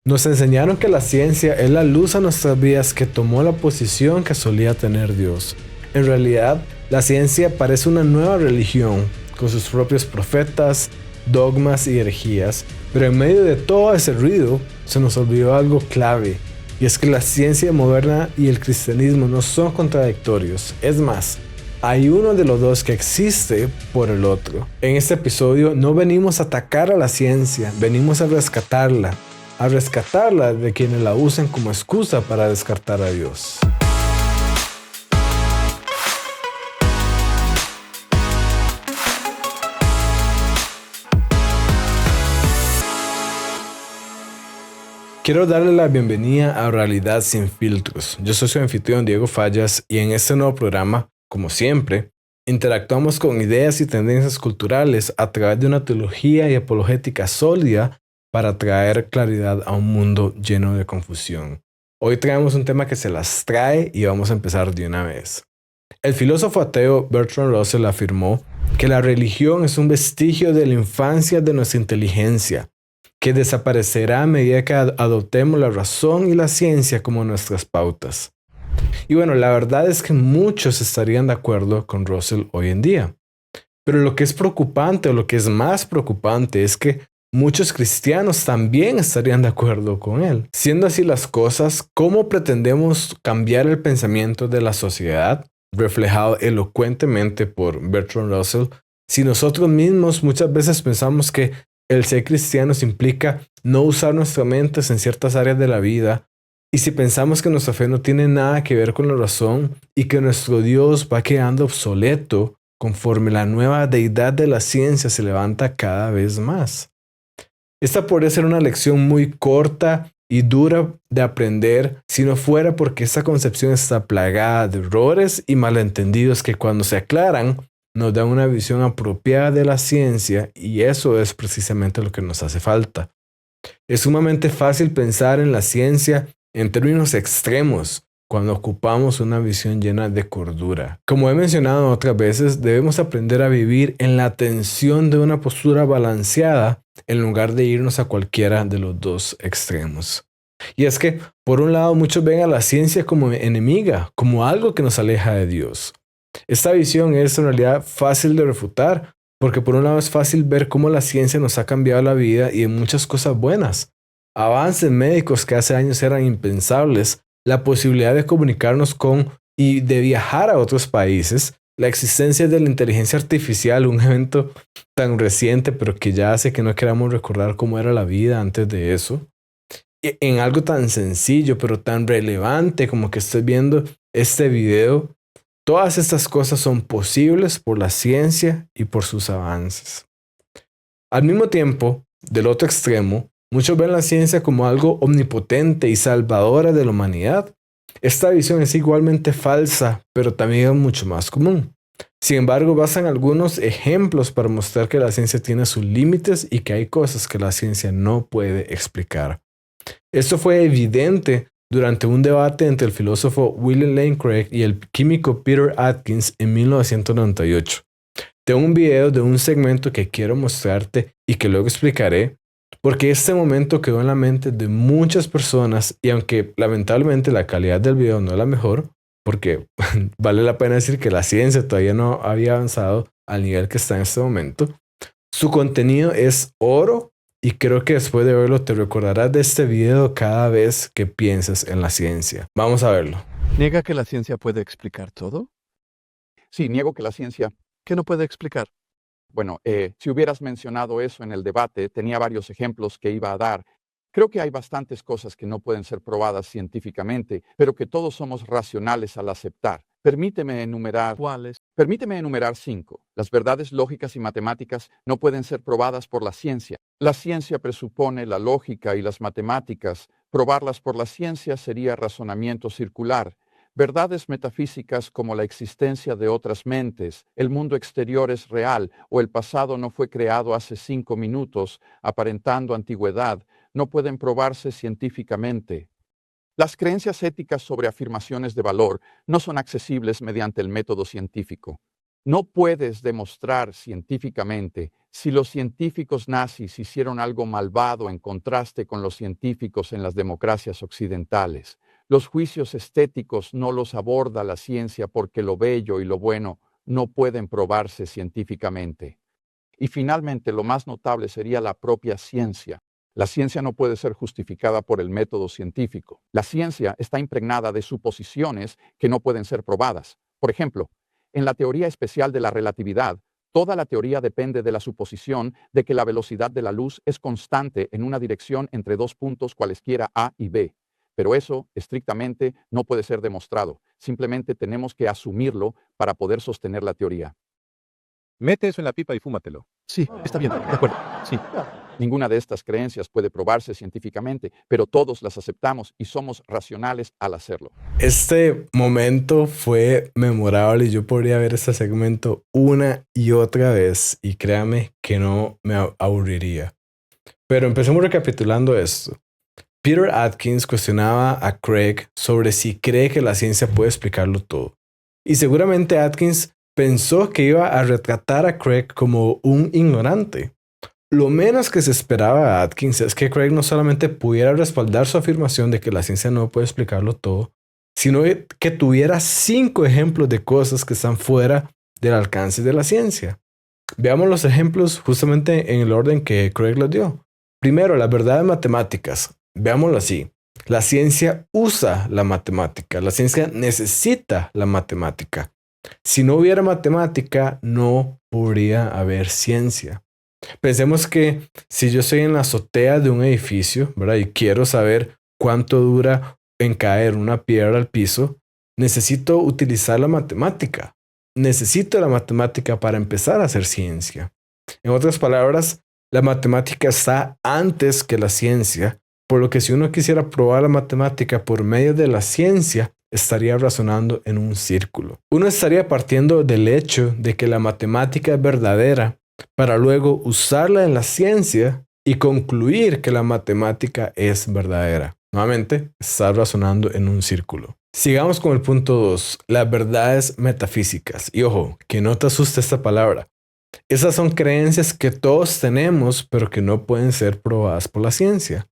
Nos enseñaron que la ciencia es la luz a nuestras vidas que tomó la posición que solía tener Dios. En realidad, la ciencia parece una nueva religión, con sus propios profetas, dogmas y herejías, pero en medio de todo ese ruido se nos olvidó algo clave, y es que la ciencia moderna y el cristianismo no son contradictorios. Es más, hay uno de los dos que existe por el otro. En este episodio no venimos a atacar a la ciencia, venimos a rescatarla de quienes la usen como excusa para descartar a Dios. Quiero darle la bienvenida a Realidad Sin Filtros. Yo soy su anfitrión Diego Fallas y en este nuevo programa, como siempre, interactuamos con ideas y tendencias culturales a través de una teología y apologética sólida para traer claridad a un mundo lleno de confusión. Hoy traemos un tema que se las trae y vamos a empezar de una vez. El filósofo ateo Bertrand Russell afirmó que la religión es un vestigio de la infancia de nuestra inteligencia, que desaparecerá a medida que adoptemos la razón y la ciencia como nuestras pautas. Y bueno, la verdad es que muchos estarían de acuerdo con Russell hoy en día. Pero lo que es preocupante o lo que es más preocupante es que muchos cristianos también estarían de acuerdo con él. Siendo así las cosas, ¿cómo pretendemos cambiar el pensamiento de la sociedad, reflejado elocuentemente por Bertrand Russell, si nosotros mismos muchas veces pensamos que el ser cristianos implica no usar nuestra mente en ciertas áreas de la vida? Y si pensamos que nuestra fe no tiene nada que ver con la razón y que nuestro Dios va quedando obsoleto conforme la nueva deidad de la ciencia se levanta cada vez más. Esta podría ser una lección muy corta y dura de aprender si no fuera porque esta concepción está plagada de errores y malentendidos que cuando se aclaran nos dan una visión apropiada de la ciencia, y eso es precisamente lo que nos hace falta. Es sumamente fácil pensar en la ciencia en términos extremos cuando ocupamos una visión llena de cordura. Como he mencionado otras veces, debemos aprender a vivir en la tensión de una postura balanceada en lugar de irnos a cualquiera de los dos extremos. Y es que, por un lado, muchos ven a la ciencia como enemiga, como algo que nos aleja de Dios. Esta visión es en realidad fácil de refutar, porque por un lado es fácil ver cómo la ciencia nos ha cambiado la vida y en muchas cosas buenas. Avances médicos que hace años eran impensables, la posibilidad de comunicarnos con y de viajar a otros países, la existencia de la inteligencia artificial, un evento tan reciente pero que ya hace que no queramos recordar cómo era la vida antes de eso. En algo tan sencillo pero tan relevante como que estoy viendo este video, todas estas cosas son posibles por la ciencia y por sus avances. Al mismo tiempo, del otro extremo, muchos ven la ciencia como algo omnipotente y salvadora de la humanidad. Esta visión es igualmente falsa, pero también es mucho más común. Sin embargo, basan algunos ejemplos para mostrar que la ciencia tiene sus límites y que hay cosas que la ciencia no puede explicar. Esto fue evidente durante un debate entre el filósofo William Lane Craig y el químico Peter Atkins en 1998. Tengo un video de un segmento que quiero mostrarte y que luego explicaré, porque este momento quedó en la mente de muchas personas, y aunque lamentablemente la calidad del video no es la mejor, porque vale la pena decir que la ciencia todavía no había avanzado al nivel que está en este momento, su contenido es oro. Y creo que después de verlo te recordarás de este video cada vez que pienses en la ciencia. Vamos a verlo. ¿Niega que la ciencia puede explicar todo? Sí, niego que la ciencia. ¿Qué no puede explicar? Bueno, si hubieras mencionado eso en el debate, tenía varios ejemplos que iba a dar. Creo que hay bastantes cosas que no pueden ser probadas científicamente, pero que todos somos racionales al aceptar. ¿Cuáles? Permíteme enumerar 5. Las verdades lógicas y matemáticas no pueden ser probadas por la ciencia. La ciencia presupone la lógica y las matemáticas. Probarlas por la ciencia sería razonamiento circular. Verdades metafísicas como la existencia de otras mentes, el mundo exterior es real o el pasado no fue creado hace 5 minutos, aparentando antigüedad, no pueden probarse científicamente. Las creencias éticas sobre afirmaciones de valor no son accesibles mediante el método científico. No puedes demostrar científicamente si los científicos nazis hicieron algo malvado en contraste con los científicos en las democracias occidentales. Los juicios estéticos no los aborda la ciencia porque lo bello y lo bueno no pueden probarse científicamente. Y finalmente, lo más notable sería la propia ciencia. La ciencia no puede ser justificada por el método científico. La ciencia está impregnada de suposiciones que no pueden ser probadas. Por ejemplo, en la teoría especial de la relatividad, toda la teoría depende de la suposición de que la velocidad de la luz es constante en una dirección entre dos puntos cualesquiera A y B. Pero eso, estrictamente, no puede ser demostrado. Simplemente tenemos que asumirlo para poder sostener la teoría. Mete eso en la pipa y fúmatelo. Sí, está bien, de acuerdo. Sí. Ninguna de estas creencias puede probarse científicamente, pero todos las aceptamos y somos racionales al hacerlo. Este momento fue memorable y yo podría ver este segmento una y otra vez y créame que no me aburriría. Pero empecemos recapitulando esto. Peter Atkins cuestionaba a Craig sobre si cree que la ciencia puede explicarlo todo. Y seguramente Atkins pensó que iba a retratar a Craig como un ignorante. Lo menos que se esperaba a Atkins es que Craig no solamente pudiera respaldar su afirmación de que la ciencia no puede explicarlo todo, sino que tuviera 5 ejemplos de cosas que están fuera del alcance de la ciencia. Veamos los ejemplos justamente en el orden que Craig los dio. Primero, las verdades matemáticas. Veámoslo así. La ciencia usa la matemática. La ciencia necesita la matemática. Si no hubiera matemática, no podría haber ciencia. Pensemos que si yo estoy en la azotea de un edificio, ¿verdad? Y quiero saber cuánto dura en caer una piedra al piso, necesito utilizar la matemática. Necesito la matemática para empezar a hacer ciencia. En otras palabras, la matemática está antes que la ciencia, por lo que si uno quisiera probar la matemática por medio de la ciencia, estaría razonando en un círculo. Uno estaría partiendo del hecho de que la matemática es verdadera para luego usarla en la ciencia y concluir que la matemática es verdadera. Nuevamente, está razonando en un círculo. Sigamos con el punto 2, las verdades metafísicas. Y ojo, que no te asuste esta palabra. Esas son creencias que todos tenemos, pero que no pueden ser probadas por la ciencia.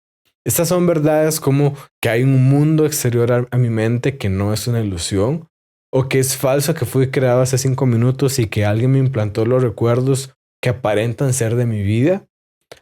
Estas son verdades como que hay un mundo exterior a mi mente que no es una ilusión, o que es falso que fui creado hace 5 minutos y que alguien me implantó los recuerdos que aparentan ser de mi vida.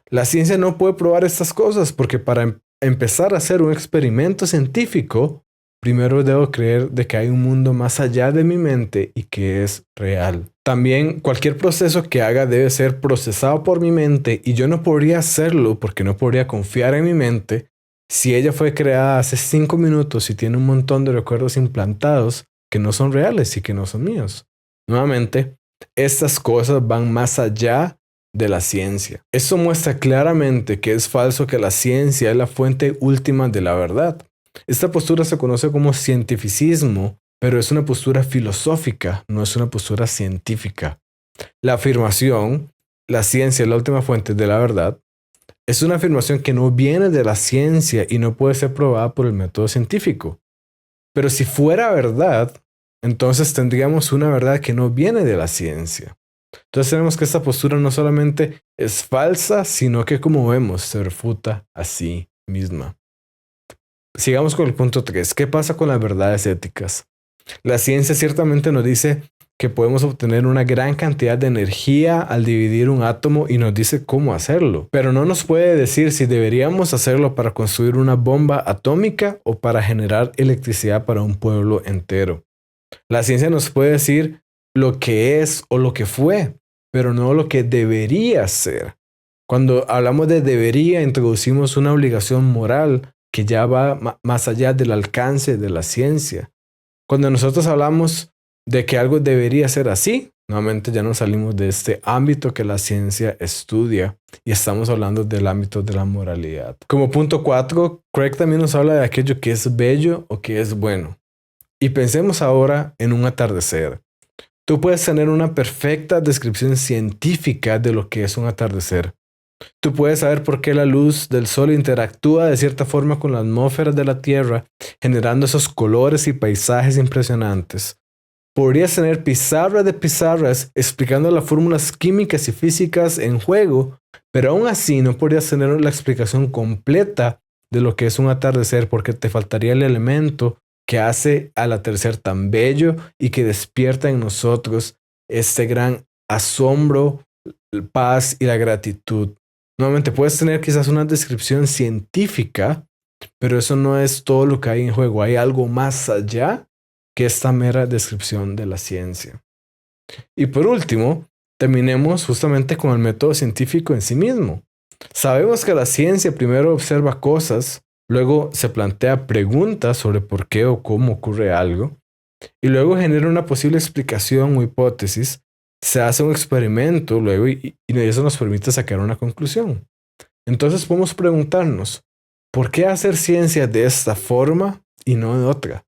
La ciencia no puede probar estas cosas porque para empezar a hacer un experimento científico, primero debo creer de que hay un mundo más allá de mi mente y que es real. También cualquier proceso que haga debe ser procesado por mi mente y yo no podría hacerlo porque no podría confiar en mi mente si ella fue creada hace 5 minutos y tiene un montón de recuerdos implantados que no son reales y que no son míos. Nuevamente, estas cosas van más allá de la ciencia. Esto muestra claramente que es falso que la ciencia es la fuente última de la verdad. Esta postura se conoce como cientificismo, pero es una postura filosófica, no es una postura científica. La afirmación, la ciencia es la última fuente de la verdad, es una afirmación que no viene de la ciencia y no puede ser probada por el método científico. Pero si fuera verdad, entonces tendríamos una verdad que no viene de la ciencia. Entonces tenemos que esta postura no solamente es falsa, sino que como vemos se refuta a sí misma. Sigamos con el punto 3. ¿Qué pasa con las verdades éticas? La ciencia ciertamente nos dice que podemos obtener una gran cantidad de energía al dividir un átomo y nos dice cómo hacerlo, pero no nos puede decir si deberíamos hacerlo para construir una bomba atómica o para generar electricidad para un pueblo entero. La ciencia nos puede decir lo que es o lo que fue, pero no lo que debería ser. Cuando hablamos de debería, introducimos una obligación moral que ya va más allá del alcance de la ciencia. Cuando nosotros hablamos de que algo debería ser así, nuevamente ya nos salimos de este ámbito que la ciencia estudia y estamos hablando del ámbito de la moralidad. Como punto 4, Craig también nos habla de aquello que es bello o que es bueno. Y pensemos ahora en un atardecer. Tú puedes tener una perfecta descripción científica de lo que es un atardecer. Tú puedes saber por qué la luz del sol interactúa de cierta forma con la atmósfera de la Tierra, generando esos colores y paisajes impresionantes. Podrías tener pizarra de pizarras explicando las fórmulas químicas y físicas en juego, pero aún así no podrías tener la explicación completa de lo que es un atardecer porque te faltaría el elemento que hace al atardecer tan bello y que despierta en nosotros este gran asombro, paz y la gratitud. Nuevamente puedes tener quizás una descripción científica, pero eso no es todo lo que hay en juego. Hay algo más allá que esta mera descripción de la ciencia. Y por último, terminemos justamente con el método científico en sí mismo. Sabemos que la ciencia primero observa cosas, luego se plantea preguntas sobre por qué o cómo ocurre algo, y luego genera una posible explicación o hipótesis, se hace un experimento luego y eso nos permite sacar una conclusión. Entonces podemos preguntarnos, ¿por qué hacer ciencia de esta forma y no de otra?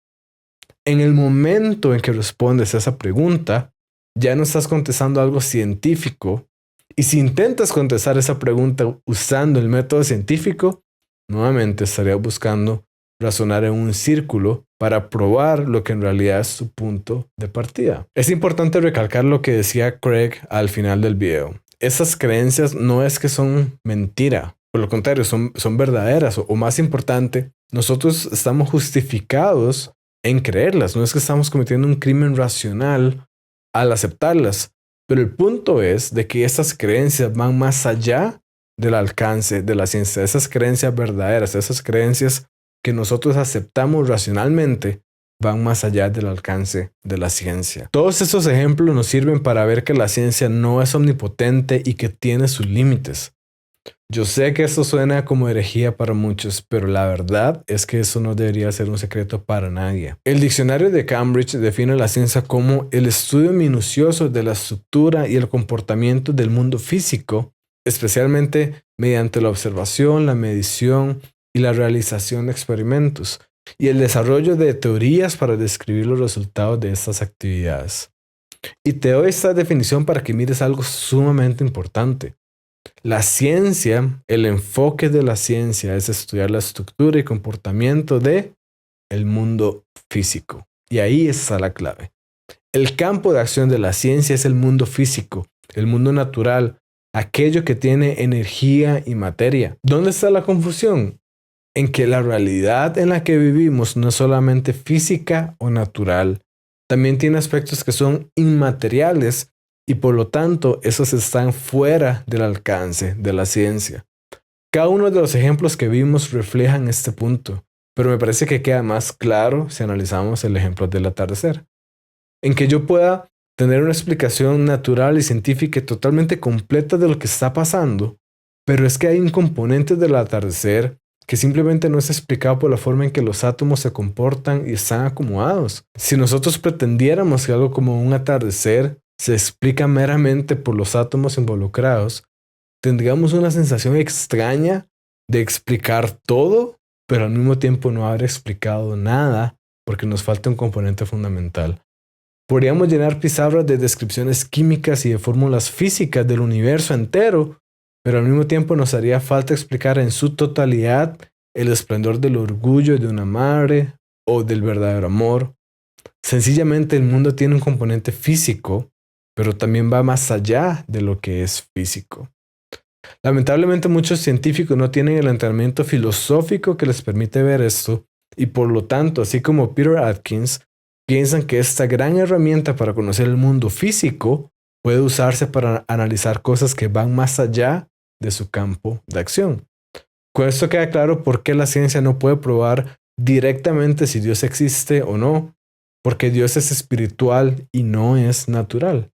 En el momento en que respondes a esa pregunta, ya no estás contestando algo científico, y si intentas contestar esa pregunta usando el método científico, nuevamente estarías buscando razonar en un círculo para probar lo que en realidad es su punto de partida. Es importante recalcar lo que decía Craig al final del video. Esas creencias no es que son mentira, por lo contrario, son verdaderas, o más importante, nosotros estamos justificados en creerlas, no es que estamos cometiendo un crimen racional al aceptarlas, pero el punto es de que esas creencias van más allá del alcance de la ciencia, esas creencias verdaderas, esas creencias que nosotros aceptamos racionalmente, van más allá del alcance de la ciencia. Todos estos ejemplos nos sirven para ver que la ciencia no es omnipotente y que tiene sus límites. Yo sé que esto suena como herejía para muchos, pero la verdad es que eso no debería ser un secreto para nadie. El diccionario de Cambridge define la ciencia como el estudio minucioso de la estructura y el comportamiento del mundo físico, especialmente mediante la observación, la medición y la realización de experimentos, y el desarrollo de teorías para describir los resultados de estas actividades. Y te doy esta definición para que mires algo sumamente importante. La ciencia, el enfoque de la ciencia es estudiar la estructura y comportamiento de el mundo físico. Y ahí está la clave. El campo de acción de la ciencia es el mundo físico, el mundo natural, aquello que tiene energía y materia. ¿Dónde está la confusión? En que la realidad en la que vivimos no es solamente física o natural, también tiene aspectos que son inmateriales y por lo tanto esos están fuera del alcance de la ciencia. Cada uno de los ejemplos que vimos reflejan este punto, pero me parece que queda más claro si analizamos el ejemplo del atardecer, en que yo pueda tener una explicación natural y científica totalmente completa de lo que está pasando, pero es que hay un componente del atardecer que simplemente no es explicado por la forma en que los átomos se comportan y están acomodados. Si nosotros pretendiéramos que algo como un atardecer se explica meramente por los átomos involucrados, tendríamos una sensación extraña de explicar todo, pero al mismo tiempo no haber explicado nada porque nos falta un componente fundamental. Podríamos llenar pizarras de descripciones químicas y de fórmulas físicas del universo entero, pero al mismo tiempo nos haría falta explicar en su totalidad el esplendor del orgullo de una madre o del verdadero amor. Sencillamente el mundo tiene un componente físico, pero también va más allá de lo que es físico. Lamentablemente muchos científicos no tienen el entrenamiento filosófico que les permite ver esto y por lo tanto, así como Peter Atkins, piensan que esta gran herramienta para conocer el mundo físico puede usarse para analizar cosas que van más allá de su campo de acción. Con esto queda claro por qué la ciencia no puede probar directamente si Dios existe o no, porque Dios es espiritual y no es natural.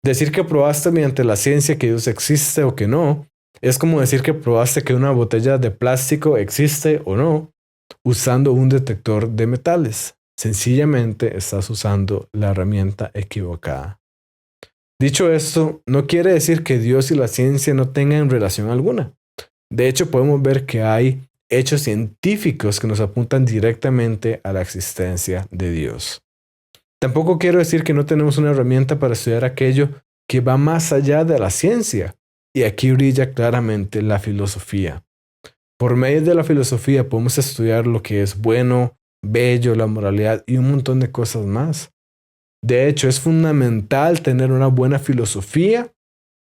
Decir que probaste mediante la ciencia que Dios existe o que no, es como decir que probaste que una botella de plástico existe o no, usando un detector de metales. Sencillamente estás usando la herramienta equivocada. Dicho esto, no quiere decir que Dios y la ciencia no tengan relación alguna. De hecho, podemos ver que hay hechos científicos que nos apuntan directamente a la existencia de Dios. Tampoco quiero decir que no tenemos una herramienta para estudiar aquello que va más allá de la ciencia. Y aquí brilla claramente la filosofía. Por medio de la filosofía podemos estudiar lo que es bueno, bello, la moralidad y un montón de cosas más. De hecho, es fundamental tener una buena filosofía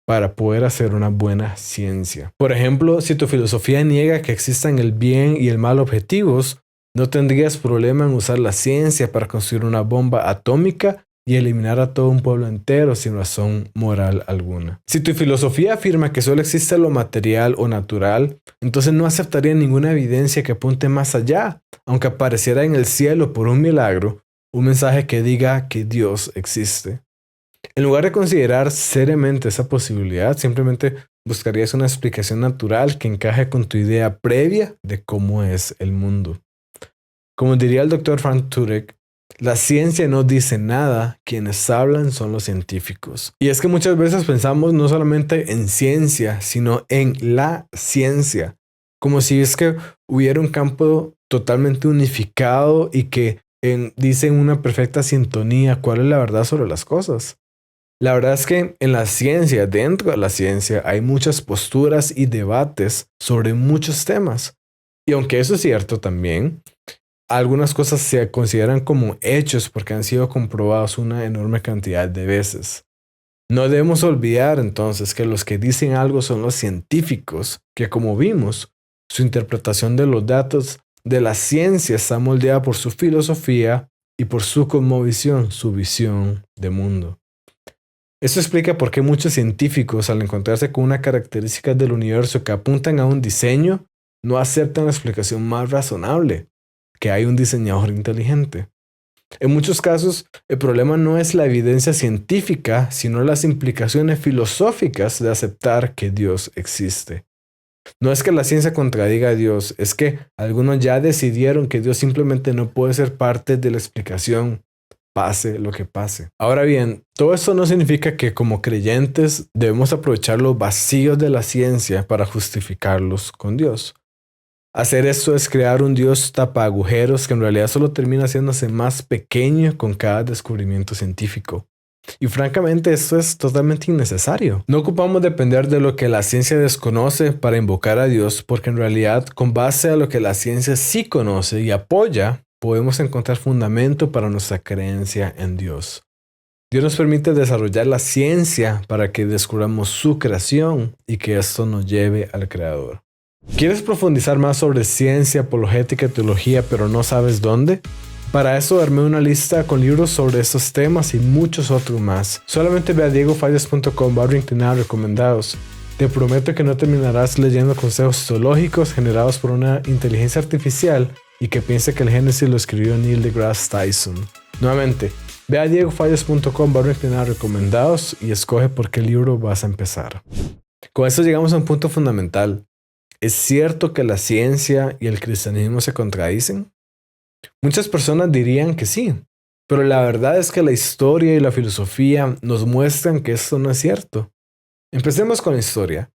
para poder hacer una buena ciencia. Por ejemplo, si tu filosofía niega que existan el bien y el mal objetivos, no tendrías problema en usar la ciencia para construir una bomba atómica y eliminar a todo un pueblo entero sin razón moral alguna. Si tu filosofía afirma que solo existe lo material o natural, entonces no aceptaría ninguna evidencia que apunte más allá, aunque apareciera en el cielo por un milagro, un mensaje que diga que Dios existe. En lugar de considerar seriamente esa posibilidad, simplemente buscarías una explicación natural que encaje con tu idea previa de cómo es el mundo. Como diría el Dr. Frank Turek, la ciencia no dice nada, quienes hablan son los científicos. Y es que muchas veces pensamos no solamente en ciencia, sino en la ciencia, como si es que hubiera un campo totalmente unificado y que dice en una perfecta sintonía cuál es la verdad sobre las cosas. La verdad es que en la ciencia, dentro de la ciencia, hay muchas posturas y debates sobre muchos temas. Y aunque eso es cierto también, algunas cosas se consideran como hechos porque han sido comprobados una enorme cantidad de veces. No debemos olvidar entonces que los que dicen algo son los científicos, que como vimos, su interpretación de los datos de la ciencia está moldeada por su filosofía y por su cosmovisión, su visión de mundo. Eso explica por qué muchos científicos, al encontrarse con una característica del universo que apuntan a un diseño, no aceptan la explicación más razonable, que hay un diseñador inteligente. En muchos casos, el problema no es la evidencia científica, sino las implicaciones filosóficas de aceptar que Dios existe. No es que la ciencia contradiga a Dios, es que algunos ya decidieron que Dios simplemente no puede ser parte de la explicación, pase lo que pase. Ahora bien, todo esto no significa que como creyentes debemos aprovechar los vacíos de la ciencia para justificarlos con Dios. Hacer esto es crear un Dios tapa agujeros que en realidad solo termina haciéndose más pequeño con cada descubrimiento científico. Y francamente esto es totalmente innecesario. No ocupamos depender de lo que la ciencia desconoce para invocar a Dios, porque en realidad con base a lo que la ciencia sí conoce y apoya, podemos encontrar fundamento para nuestra creencia en Dios. Dios nos permite desarrollar la ciencia para que descubramos su creación y que esto nos lleve al Creador. ¿Quieres profundizar más sobre ciencia, apologética y teología, pero no sabes dónde? Para eso armé una lista con libros sobre estos temas y muchos otros más. Solamente ve a diegofallas.com/recomendados. Te prometo que no terminarás leyendo consejos teológicos generados por una inteligencia artificial y que piense que el Génesis lo escribió Neil deGrasse Tyson. Nuevamente, ve a diegofallas.com/recomendados y escoge por qué libro vas a empezar. Con esto llegamos a un punto fundamental. ¿Es cierto que la ciencia y el cristianismo se contradicen? Muchas personas dirían que sí, pero la verdad es que la historia y la filosofía nos muestran que esto no es cierto. Empecemos con la historia.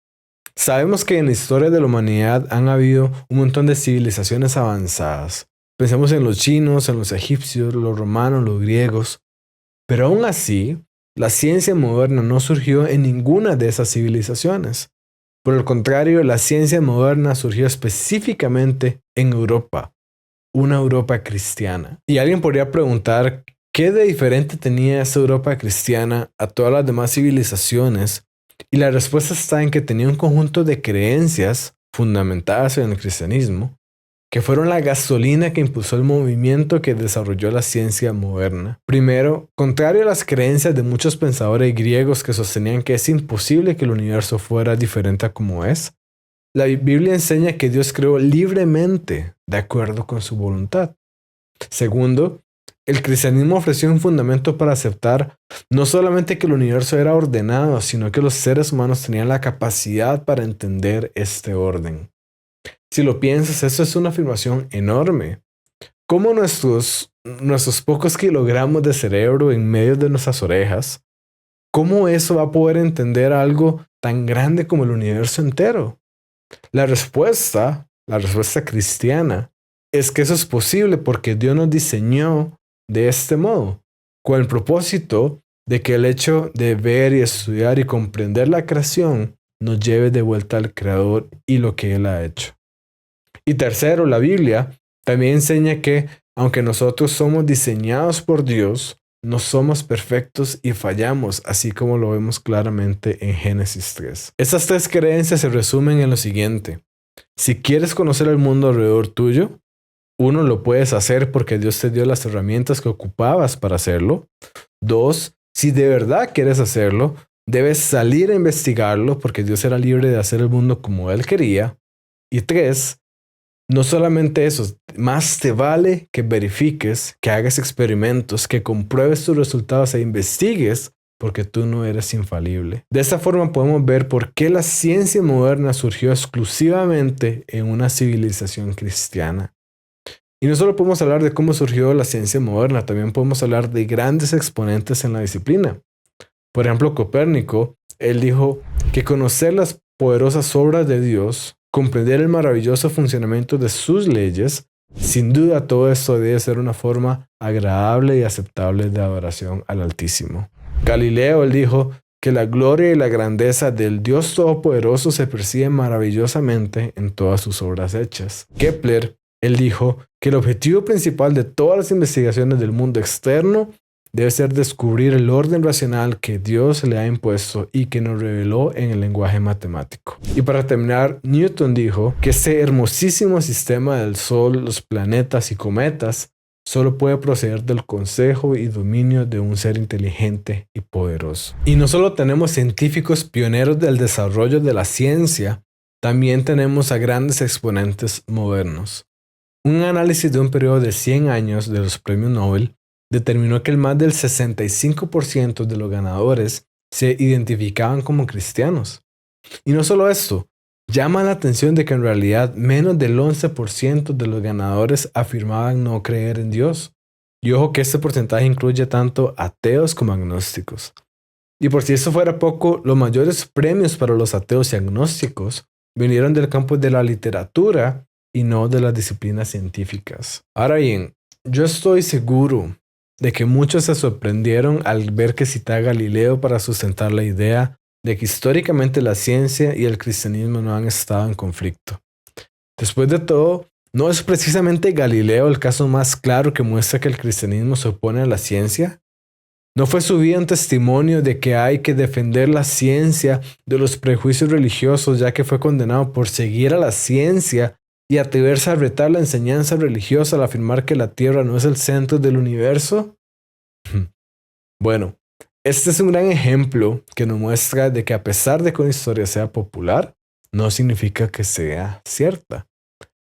Sabemos que en la historia de la humanidad han habido un montón de civilizaciones avanzadas. Pensemos en los chinos, en los egipcios, los romanos, los griegos. Pero aún así, la ciencia moderna no surgió en ninguna de esas civilizaciones. Por el contrario, la ciencia moderna surgió específicamente en Europa, una Europa cristiana. Y alguien podría preguntar, ¿qué de diferente tenía esa Europa cristiana a todas las demás civilizaciones? Y la respuesta está en que tenía un conjunto de creencias fundamentadas en el cristianismo, que fueron la gasolina que impulsó el movimiento que desarrolló la ciencia moderna. Primero, contrario a las creencias de muchos pensadores griegos que sostenían que es imposible que el universo fuera diferente a como es, la Biblia enseña que Dios creó libremente de acuerdo con su voluntad. Segundo, el cristianismo ofreció un fundamento para aceptar no solamente que el universo era ordenado, sino que los seres humanos tenían la capacidad para entender este orden. Si lo piensas, eso es una afirmación enorme. ¿Cómo nuestros pocos kilogramos de cerebro en medio de nuestras orejas, cómo eso va a poder entender algo tan grande como el universo entero? La respuesta cristiana, es que eso es posible porque Dios nos diseñó de este modo, con el propósito de que el hecho de ver y estudiar y comprender la creación nos lleve de vuelta al Creador y lo que Él ha hecho. Y tercero, la Biblia también enseña que, aunque nosotros somos diseñados por Dios, no somos perfectos y fallamos, así como lo vemos claramente en Génesis 3. Estas tres creencias se resumen en lo siguiente. Si quieres conocer el mundo alrededor tuyo, uno, lo puedes hacer porque Dios te dio las herramientas que ocupabas para hacerlo. Dos, si de verdad quieres hacerlo, debes salir a investigarlo porque Dios era libre de hacer el mundo como Él quería. Y tres, no solamente eso, más te vale que verifiques, que hagas experimentos, que compruebes tus resultados e investigues, porque tú no eres infalible. De esta forma podemos ver por qué la ciencia moderna surgió exclusivamente en una civilización cristiana. Y no solo podemos hablar de cómo surgió la ciencia moderna, también podemos hablar de grandes exponentes en la disciplina. Por ejemplo, Copérnico, él dijo que conocer las poderosas obras de Dios, comprender el maravilloso funcionamiento de sus leyes, sin duda todo esto debe ser una forma agradable y aceptable de adoración al Altísimo. Galileo, él dijo que la gloria y la grandeza del Dios Todopoderoso se perciben maravillosamente en todas sus obras hechas. Kepler, él dijo que el objetivo principal de todas las investigaciones del mundo externo debe ser descubrir el orden racional que Dios le ha impuesto y que nos reveló en el lenguaje matemático. Y para terminar, Newton dijo que este hermosísimo sistema del Sol, los planetas y cometas solo puede proceder del consejo y dominio de un ser inteligente y poderoso. Y no solo tenemos científicos pioneros del desarrollo de la ciencia, también tenemos a grandes exponentes modernos. Un análisis de un periodo de 100 años de los premios Nobel determinó que el más del 65% de los ganadores se identificaban como cristianos. Y no solo esto, llama la atención de que en realidad menos del 11% de los ganadores afirmaban no creer en Dios. Y ojo que este porcentaje incluye tanto ateos como agnósticos. Y por si eso fuera poco, los mayores premios para los ateos y agnósticos vinieron del campo de la literatura y no de las disciplinas científicas. Ahora bien, yo estoy seguro de que muchos se sorprendieron al ver que cité a Galileo para sustentar la idea de que históricamente la ciencia y el cristianismo no han estado en conflicto. Después de todo, ¿no es precisamente Galileo el caso más claro que muestra que el cristianismo se opone a la ciencia? ¿No fue su vida un testimonio de que hay que defender la ciencia de los prejuicios religiosos, ya que fue condenado por seguir a la ciencia y atreverse a retar la enseñanza religiosa al afirmar que la Tierra no es el centro del universo? Bueno, este es un gran ejemplo que nos muestra de que a pesar de que una historia sea popular, no significa que sea cierta.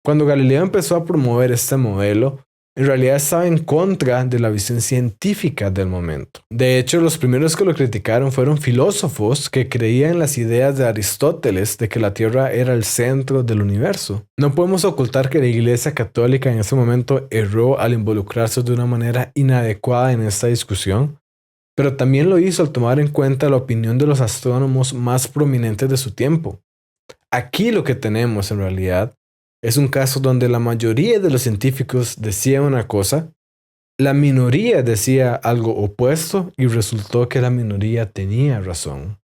Cuando Galileo empezó a promover este modelo, en realidad estaba en contra de la visión científica del momento. De hecho, los primeros que lo criticaron fueron filósofos que creían en las ideas de Aristóteles de que la Tierra era el centro del universo. No podemos ocultar que la Iglesia Católica en ese momento erró al involucrarse de una manera inadecuada en esta discusión, pero también lo hizo al tomar en cuenta la opinión de los astrónomos más prominentes de su tiempo. Aquí lo que tenemos en realidad es un caso donde la mayoría de los científicos decía una cosa, la minoría decía algo opuesto y resultó que la minoría tenía razón.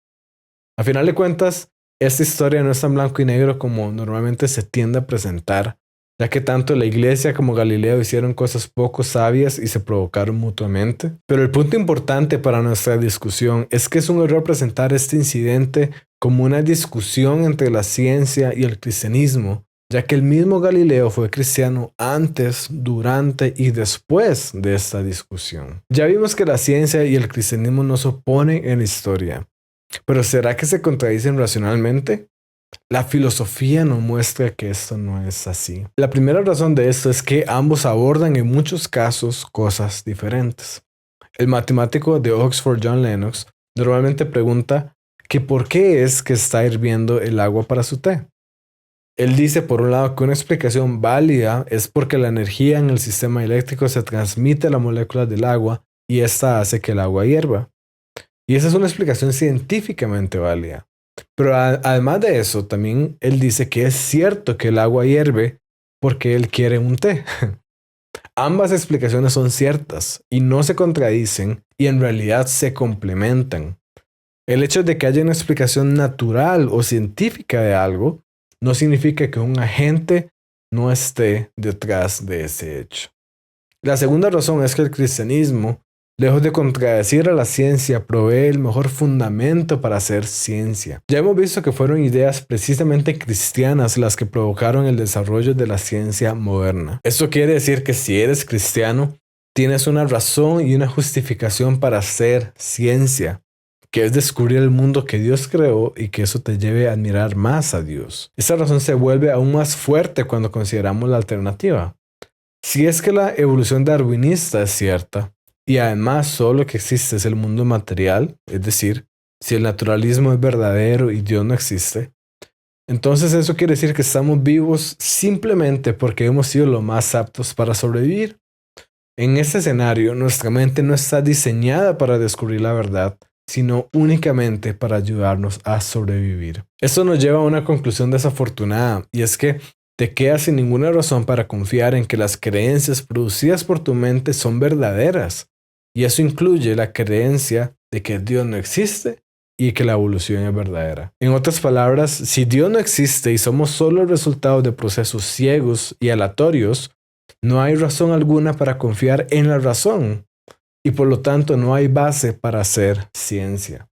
A final de cuentas, esta historia no es tan blanco y negro como normalmente se tiende a presentar, ya que tanto la Iglesia como Galileo hicieron cosas poco sabias y se provocaron mutuamente. Pero el punto importante para nuestra discusión es que es un error presentar este incidente como una discusión entre la ciencia y el cristianismo, ya que el mismo Galileo fue cristiano antes, durante y después de esta discusión. Ya vimos que la ciencia y el cristianismo no se oponen en la historia, pero ¿será que se contradicen racionalmente? La filosofía nos muestra que esto no es así. La primera razón de esto es que ambos abordan en muchos casos cosas diferentes. El matemático de Oxford, John Lennox, normalmente pregunta que por qué es que está hirviendo el agua para su té. Él dice, por un lado, que una explicación válida es porque la energía en el sistema eléctrico se transmite a las moléculas del agua y esta hace que el agua hierva. Y esa es una explicación científicamente válida. Pero además de eso, también él dice que es cierto que el agua hierve porque él quiere un té. Ambas explicaciones son ciertas y no se contradicen y en realidad se complementan. El hecho de que haya una explicación natural o científica de algo no significa que un agente no esté detrás de ese hecho. La segunda razón es que el cristianismo lejos de contradecir a la ciencia, provee el mejor fundamento para hacer ciencia. Ya hemos visto que fueron ideas precisamente cristianas las que provocaron el desarrollo de la ciencia moderna. Esto quiere decir que si eres cristiano, tienes una razón y una justificación para hacer ciencia, que es descubrir el mundo que Dios creó y que eso te lleve a admirar más a Dios. Esa razón se vuelve aún más fuerte cuando consideramos la alternativa. Si es que la evolución darwinista es cierta, y además solo lo que existe es el mundo material, es decir, si el naturalismo es verdadero y Dios no existe, entonces eso quiere decir que estamos vivos simplemente porque hemos sido lo más aptos para sobrevivir. En este escenario, nuestra mente no está diseñada para descubrir la verdad, sino únicamente para ayudarnos a sobrevivir. Esto nos lleva a una conclusión desafortunada, y es que te quedas sin ninguna razón para confiar en que las creencias producidas por tu mente son verdaderas, y eso incluye la creencia de que Dios no existe y que la evolución es verdadera. En otras palabras, si Dios no existe y somos solo el resultado de procesos ciegos y aleatorios, no hay razón alguna para confiar en la razón, y por lo tanto no hay base para hacer ciencia.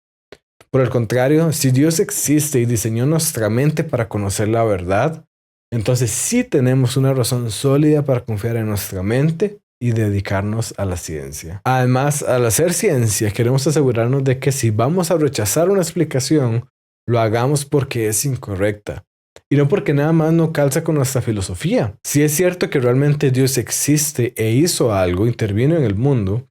Por el contrario, si Dios existe y diseñó nuestra mente para conocer la verdad, entonces sí tenemos una razón sólida para confiar en nuestra mente y dedicarnos a la ciencia. Además, al hacer ciencia, queremos asegurarnos de que si vamos a rechazar una explicación, lo hagamos porque es incorrecta, y no porque nada más no calza con nuestra filosofía. Si es cierto que realmente Dios existe e hizo algo, intervino en el mundo,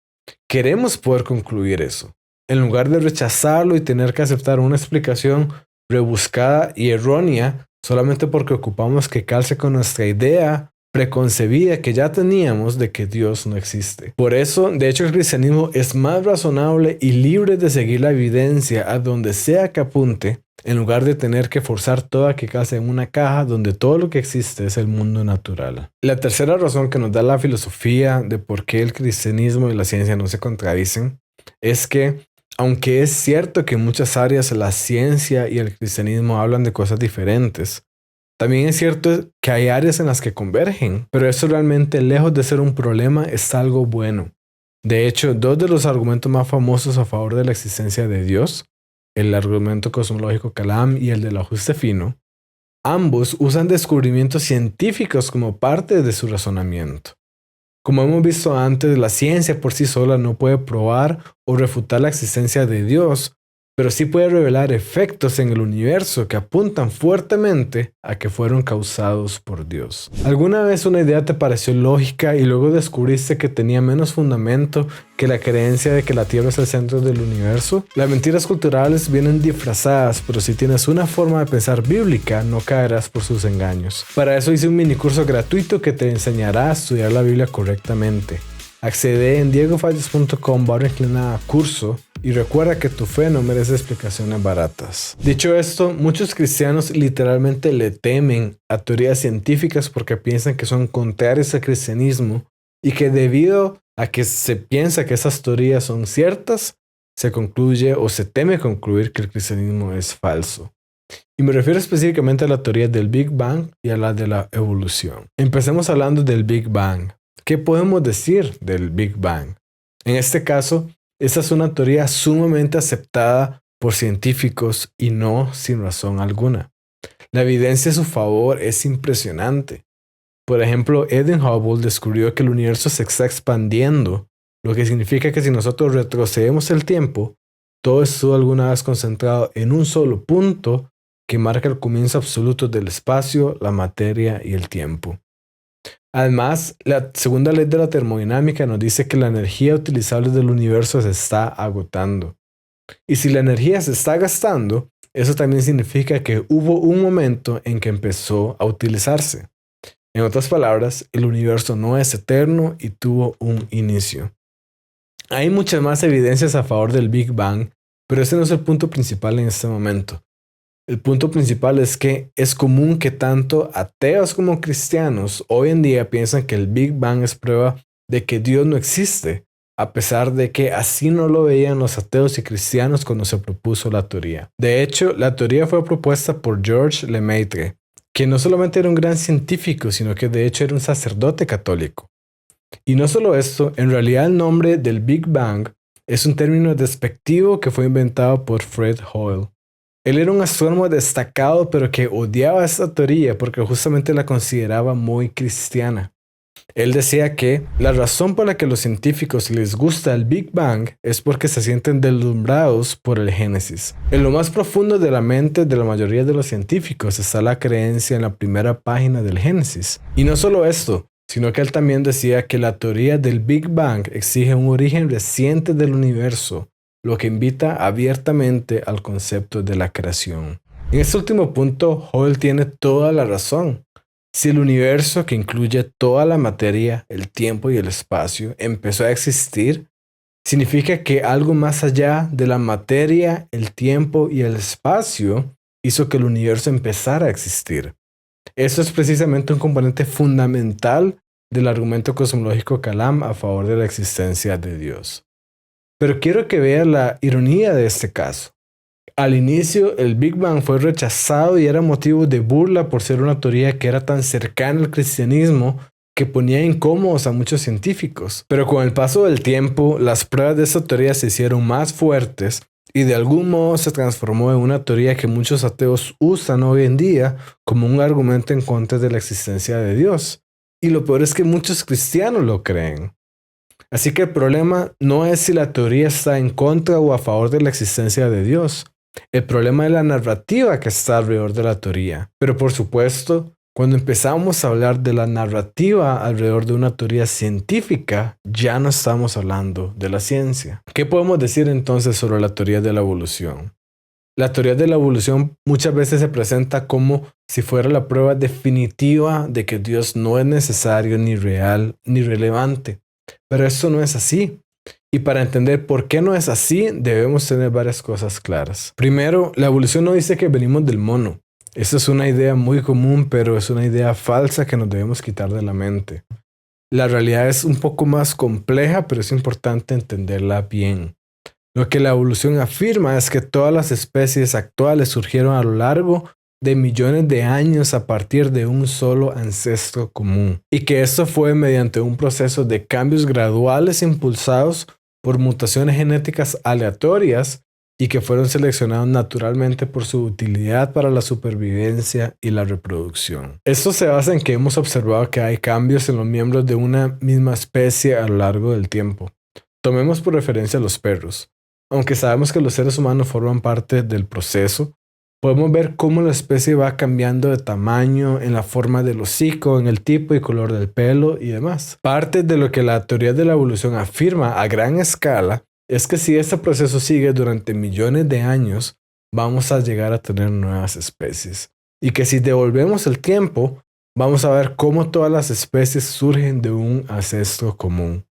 queremos poder concluir eso, en lugar de rechazarlo y tener que aceptar una explicación rebuscada y errónea solamente porque ocupamos que calce con nuestra idea preconcebida que ya teníamos de que Dios no existe. Por eso, de hecho, el cristianismo es más razonable y libre de seguir la evidencia a donde sea que apunte, en lugar de tener que forzar todo a que calce en una caja donde todo lo que existe es el mundo natural. La tercera razón que nos da la filosofía de por qué el cristianismo y la ciencia no se contradicen es que, aunque es cierto que en muchas áreas la ciencia y el cristianismo hablan de cosas diferentes, también es cierto que hay áreas en las que convergen, pero eso realmente, lejos de ser un problema, es algo bueno. De hecho, dos de los argumentos más famosos a favor de la existencia de Dios, el argumento cosmológico Kalam y el del ajuste fino, ambos usan descubrimientos científicos como parte de su razonamiento. Como hemos visto antes, la ciencia por sí sola no puede probar o refutar la existencia de Dios, pero sí puede revelar efectos en el universo que apuntan fuertemente a que fueron causados por Dios. ¿Alguna vez una idea te pareció lógica y luego descubriste que tenía menos fundamento que la creencia de que la Tierra es el centro del universo? Las mentiras culturales vienen disfrazadas, pero si tienes una forma de pensar bíblica, no caerás por sus engaños. Para eso hice un minicurso gratuito que te enseñará a estudiar la Biblia correctamente. Accede en diegofalles.com/curso y recuerda que tu fe no merece explicaciones baratas. Dicho esto, muchos cristianos literalmente le temen a teorías científicas porque piensan que son contrarias al cristianismo y que debido a que se piensa que esas teorías son ciertas, se concluye o se teme concluir que el cristianismo es falso. Y me refiero específicamente a la teoría del Big Bang y a la de la evolución. Empecemos hablando del Big Bang. ¿Qué podemos decir del Big Bang? En este caso, esta es una teoría sumamente aceptada por científicos y no sin razón alguna. La evidencia a su favor es impresionante. Por ejemplo, Edwin Hubble descubrió que el universo se está expandiendo, lo que significa que si nosotros retrocedemos el tiempo, todo estuvo alguna vez concentrado en un solo punto que marca el comienzo absoluto del espacio, la materia y el tiempo. Además, la segunda ley de la termodinámica nos dice que la energía utilizable del universo se está agotando. Y si la energía se está gastando, eso también significa que hubo un momento en que empezó a utilizarse. En otras palabras, el universo no es eterno y tuvo un inicio. Hay muchas más evidencias a favor del Big Bang, pero ese no es el punto principal en este momento. El punto principal es que es común que tanto ateos como cristianos hoy en día piensan que el Big Bang es prueba de que Dios no existe, a pesar de que así no lo veían los ateos y cristianos cuando se propuso la teoría. De hecho, la teoría fue propuesta por Georges Lemaitre, que no solamente era un gran científico, sino que de hecho era un sacerdote católico. Y no solo esto, en realidad el nombre del Big Bang es un término despectivo que fue inventado por Fred Hoyle. Él era un astrónomo destacado, pero que odiaba esta teoría porque justamente la consideraba muy cristiana. Él decía que la razón por la que a los científicos les gusta el Big Bang es porque se sienten deslumbrados por el Génesis. En lo más profundo de la mente de la mayoría de los científicos está la creencia en la primera página del Génesis. Y no solo esto, sino que él también decía que la teoría del Big Bang exige un origen reciente del universo, lo que invita abiertamente al concepto de la creación. En este último punto, Hoyle tiene toda la razón. Si el universo, que incluye toda la materia, el tiempo y el espacio, empezó a existir, significa que algo más allá de la materia, el tiempo y el espacio hizo que el universo empezara a existir. Eso es precisamente un componente fundamental del argumento cosmológico Kalam a favor de la existencia de Dios. Pero quiero que veas la ironía de este caso. Al inicio, el Big Bang fue rechazado y era motivo de burla por ser una teoría que era tan cercana al cristianismo que ponía incómodos a muchos científicos. Pero con el paso del tiempo, las pruebas de esta teoría se hicieron más fuertes y de algún modo se transformó en una teoría que muchos ateos usan hoy en día como un argumento en contra de la existencia de Dios. Y lo peor es que muchos cristianos lo creen. Así que el problema no es si la teoría está en contra o a favor de la existencia de Dios. El problema es la narrativa que está alrededor de la teoría. Pero por supuesto, cuando empezamos a hablar de la narrativa alrededor de una teoría científica, ya no estamos hablando de la ciencia. ¿Qué podemos decir entonces sobre la teoría de la evolución? La teoría de la evolución muchas veces se presenta como si fuera la prueba definitiva de que Dios no es necesario, ni real, ni relevante. Pero esto no es así. Y para entender por qué no es así, debemos tener varias cosas claras. Primero, la evolución no dice que venimos del mono. Esta es una idea muy común, pero es una idea falsa que nos debemos quitar de la mente. La realidad es un poco más compleja, pero es importante entenderla bien. Lo que la evolución afirma es que todas las especies actuales surgieron a lo largo de millones de años a partir de un solo ancestro común, y que esto fue mediante un proceso de cambios graduales impulsados por mutaciones genéticas aleatorias y que fueron seleccionados naturalmente por su utilidad para la supervivencia y la reproducción. Esto se basa en que hemos observado que hay cambios en los miembros de una misma especie a lo largo del tiempo. Tomemos por referencia a los perros. Aunque sabemos que los seres humanos forman parte del proceso, podemos ver cómo la especie va cambiando de tamaño, en la forma del hocico, en el tipo y color del pelo y demás. Parte de lo que la teoría de la evolución afirma a gran escala es que si este proceso sigue durante millones de años, vamos a llegar a tener nuevas especies. Y que si devolvemos el tiempo, vamos a ver cómo todas las especies surgen de un ancestro común.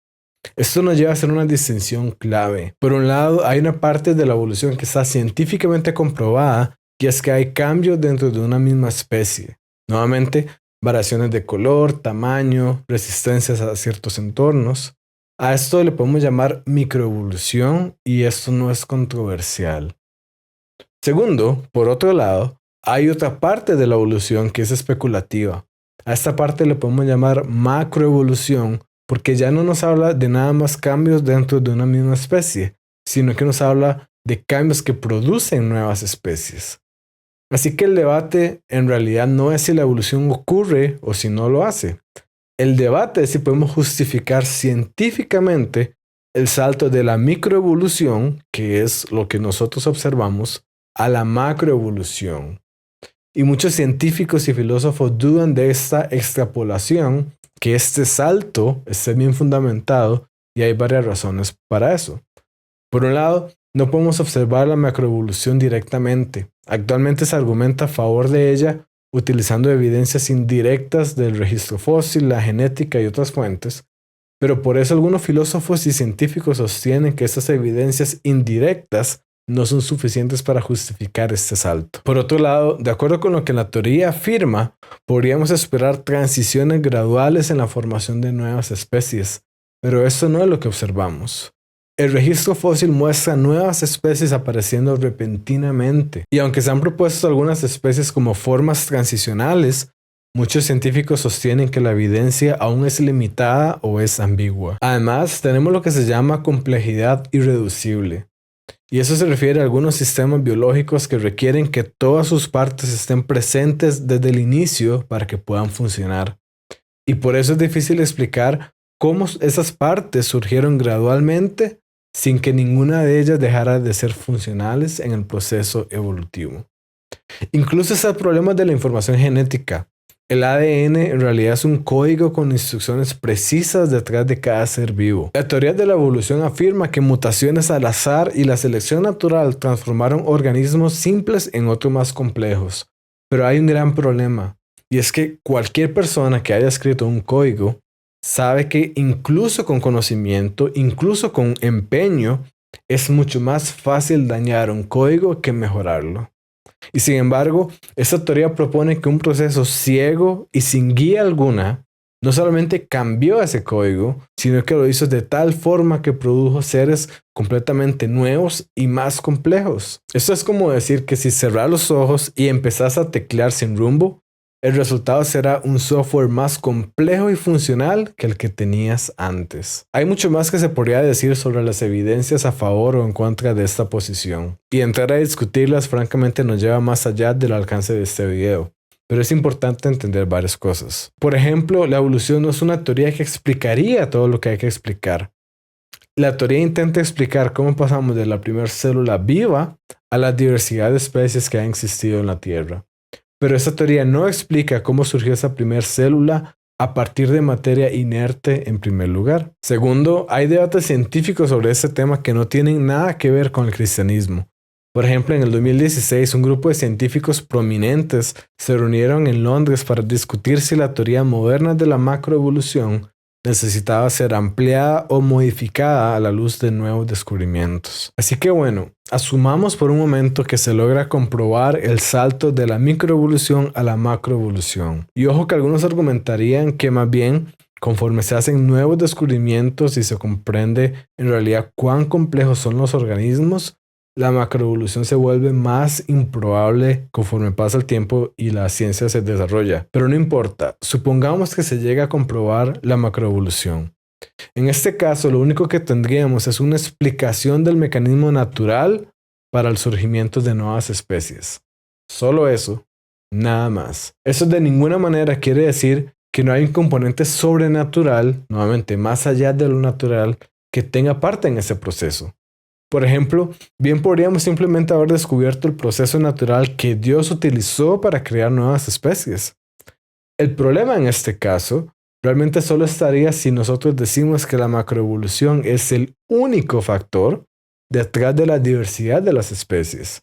Esto nos lleva a hacer una distinción clave. Por un lado, hay una parte de la evolución que está científicamente comprobada, y es que hay cambios dentro de una misma especie. Nuevamente, variaciones de color, tamaño, resistencias a ciertos entornos. A esto le podemos llamar microevolución y esto no es controversial. Segundo, por otro lado, hay otra parte de la evolución que es especulativa. A esta parte le podemos llamar macroevolución porque ya no nos habla de nada más cambios dentro de una misma especie, sino que nos habla de cambios que producen nuevas especies. Así que el debate en realidad no es si la evolución ocurre o si no lo hace. El debate es si podemos justificar científicamente el salto de la microevolución, que es lo que nosotros observamos, a la macroevolución. Y muchos científicos y filósofos dudan de esta extrapolación, que este salto esté bien fundamentado, y hay varias razones para eso. Por un lado, no podemos observar la macroevolución directamente. Actualmente se argumenta a favor de ella utilizando evidencias indirectas del registro fósil, la genética y otras fuentes, pero por eso algunos filósofos y científicos sostienen que estas evidencias indirectas no son suficientes para justificar este salto. Por otro lado, de acuerdo con lo que la teoría afirma, podríamos esperar transiciones graduales en la formación de nuevas especies, pero esto no es lo que observamos. El registro fósil muestra nuevas especies apareciendo repentinamente, y aunque se han propuesto algunas especies como formas transicionales, Muchos científicos sostienen que la evidencia aún es limitada o es ambigua. Además, tenemos lo que se llama complejidad irreducible. Y eso se refiere a algunos sistemas biológicos que requieren que todas sus partes estén presentes desde el inicio para que puedan funcionar. Y por eso es difícil explicar cómo esas partes surgieron gradualmente sin que ninguna de ellas dejara de ser funcionales en el proceso evolutivo. Incluso está el problema de la información genética. El ADN en realidad es un código con instrucciones precisas detrás de cada ser vivo. La teoría de la evolución afirma que mutaciones al azar y la selección natural transformaron organismos simples en otros más complejos. Pero hay un gran problema, y es que cualquier persona que haya escrito un código sabe que incluso con conocimiento, incluso con empeño, es mucho más fácil dañar un código que mejorarlo. Y sin embargo, esta teoría propone que un proceso ciego y sin guía alguna no solamente cambió ese código, sino que lo hizo de tal forma que produjo seres completamente nuevos y más complejos. Esto es como decir que si cerras los ojos y empezás a teclear sin rumbo, el resultado será un software más complejo y funcional que el que tenías antes. Hay mucho más que se podría decir sobre las evidencias a favor o en contra de esta posición, y entrar a discutirlas francamente nos lleva más allá del alcance de este video. Pero es importante entender varias cosas. Por ejemplo, la evolución no es una teoría que explicaría todo lo que hay que explicar. La teoría intenta explicar cómo pasamos de la primera célula viva a la diversidad de especies que ha existido en la Tierra. Pero esta teoría no explica cómo surgió esa primera célula a partir de materia inerte en primer lugar. Segundo, hay debates científicos sobre este tema que no tienen nada que ver con el cristianismo. Por ejemplo, en el 2016, un grupo de científicos prominentes se reunieron en Londres para discutir si la teoría moderna de la macroevolución necesitaba ser ampliada o modificada a la luz de nuevos descubrimientos. Así que bueno, asumamos por un momento que se logra comprobar el salto de la microevolución a la macroevolución. Y ojo que algunos argumentarían que más bien, conforme se hacen nuevos descubrimientos y se comprende en realidad cuán complejos son los organismos, la macroevolución se vuelve más improbable conforme pasa el tiempo y la ciencia se desarrolla. Pero no importa, supongamos que se llega a comprobar la macroevolución. En este caso, lo único que tendríamos es una explicación del mecanismo natural para el surgimiento de nuevas especies. Solo eso, nada más. Eso de ninguna manera quiere decir que no hay un componente sobrenatural, nuevamente más allá de lo natural, que tenga parte en ese proceso. Por ejemplo, bien podríamos simplemente haber descubierto el proceso natural que Dios utilizó para crear nuevas especies. El problema en este caso realmente solo estaría si nosotros decimos que la macroevolución es el único factor detrás de la diversidad de las especies.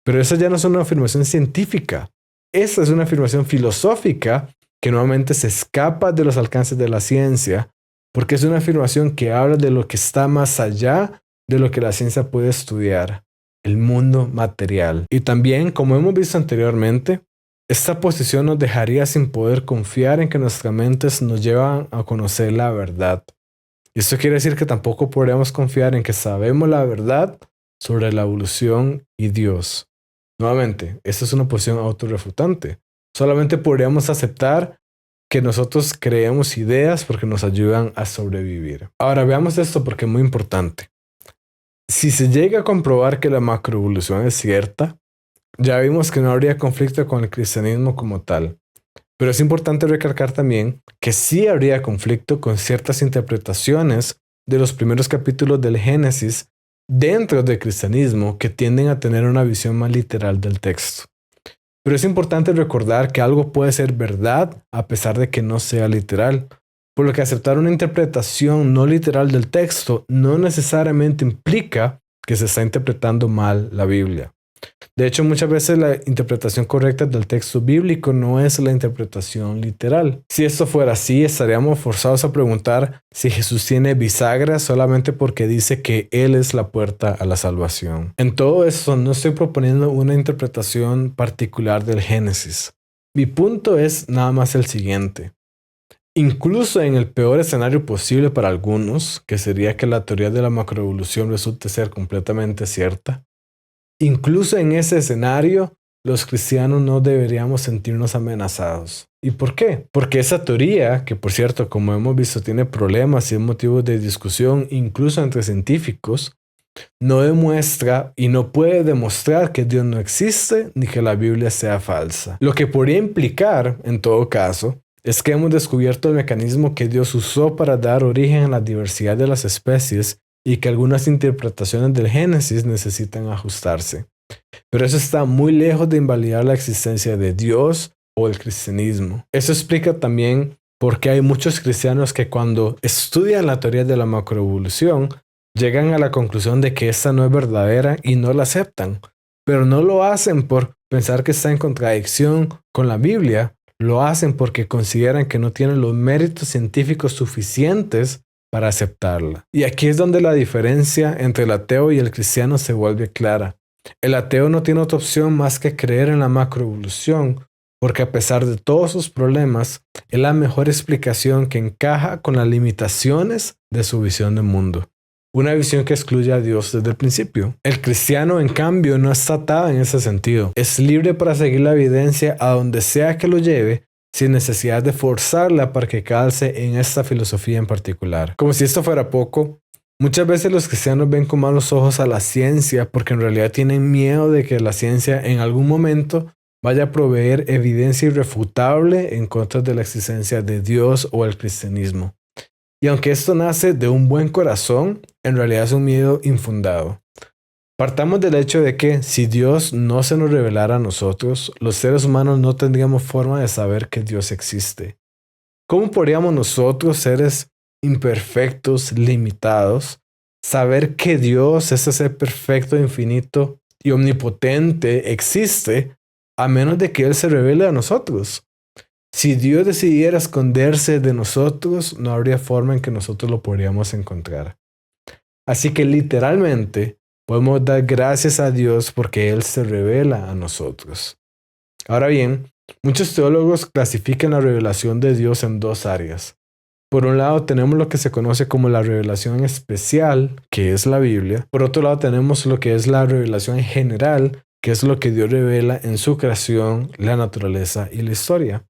Pero esa ya no es una afirmación científica. Esa es una afirmación filosófica que nuevamente se escapa de los alcances de la ciencia, porque es una afirmación que habla de lo que está más allá de lo que la ciencia puede estudiar, el mundo material. Y también, como hemos visto anteriormente, esta posición nos dejaría sin poder confiar en que nuestras mentes nos llevan a conocer la verdad. Y esto quiere decir que tampoco podríamos confiar en que sabemos la verdad sobre la evolución y Dios. Nuevamente, esta es una posición autorrefutante. Solamente podríamos aceptar que nosotros creemos ideas porque nos ayudan a sobrevivir. Ahora veamos esto porque es muy importante. Si se llega a comprobar que la macroevolución es cierta, ya vimos que no habría conflicto con el cristianismo como tal. Pero es importante recalcar también que sí habría conflicto con ciertas interpretaciones de los primeros capítulos del Génesis dentro del cristianismo que tienden a tener una visión más literal del texto. Pero es importante recordar que algo puede ser verdad a pesar de que no sea literal. Por lo que aceptar una interpretación no literal del texto no necesariamente implica que se está interpretando mal la Biblia. De hecho, muchas veces la interpretación correcta del texto bíblico no es la interpretación literal. Si esto fuera así, estaríamos forzados a preguntar si Jesús tiene bisagra solamente porque dice que Él es la puerta a la salvación. En todo esto, no estoy proponiendo una interpretación particular del Génesis. Mi punto es nada más el siguiente. Incluso en el peor escenario posible para algunos, que sería que la teoría de la macroevolución resulte ser completamente cierta, incluso en ese escenario, los cristianos no deberíamos sentirnos amenazados. ¿Y por qué? Porque esa teoría, que por cierto, como hemos visto, tiene problemas y es motivo de discusión incluso entre científicos, no demuestra y no puede demostrar que Dios no existe ni que la Biblia sea falsa. Lo que podría implicar, en todo caso, es que hemos descubierto el mecanismo que Dios usó para dar origen a la diversidad de las especies y que algunas interpretaciones del Génesis necesitan ajustarse. Pero eso está muy lejos de invalidar la existencia de Dios o el cristianismo. Eso explica también por qué hay muchos cristianos que cuando estudian la teoría de la macroevolución llegan a la conclusión de que esta no es verdadera y no la aceptan. Pero no lo hacen por pensar que está en contradicción con la Biblia, lo hacen porque consideran que no tienen los méritos científicos suficientes para aceptarla. Y aquí es donde la diferencia entre el ateo y el cristiano se vuelve clara. El ateo no tiene otra opción más que creer en la macroevolución, porque a pesar de todos sus problemas, es la mejor explicación que encaja con las limitaciones de su visión del mundo. Una visión que excluye a Dios desde el principio. El cristiano, en cambio, no está atado en ese sentido. Es libre para seguir la evidencia a donde sea que lo lleve, sin necesidad de forzarla para que calce en esta filosofía en particular. Como si esto fuera poco, muchas veces los cristianos ven con malos ojos a la ciencia porque en realidad tienen miedo de que la ciencia en algún momento vaya a proveer evidencia irrefutable en contra de la existencia de Dios o el cristianismo. Y aunque esto nace de un buen corazón, en realidad es un miedo infundado. Partamos del hecho de que si Dios no se nos revelara a nosotros, los seres humanos no tendríamos forma de saber que Dios existe. ¿Cómo podríamos nosotros, seres imperfectos, limitados, saber que Dios, ese ser perfecto, infinito y omnipotente, existe a menos de que Él se revele a nosotros? Si Dios decidiera esconderse de nosotros, no habría forma en que nosotros lo podríamos encontrar. Así que literalmente podemos dar gracias a Dios porque Él se revela a nosotros. Ahora bien, muchos teólogos clasifican la revelación de Dios en dos áreas. Por un lado tenemos lo que se conoce como la revelación especial, que es la Biblia. Por otro lado tenemos lo que es la revelación general, que es lo que Dios revela en su creación, la naturaleza y la historia.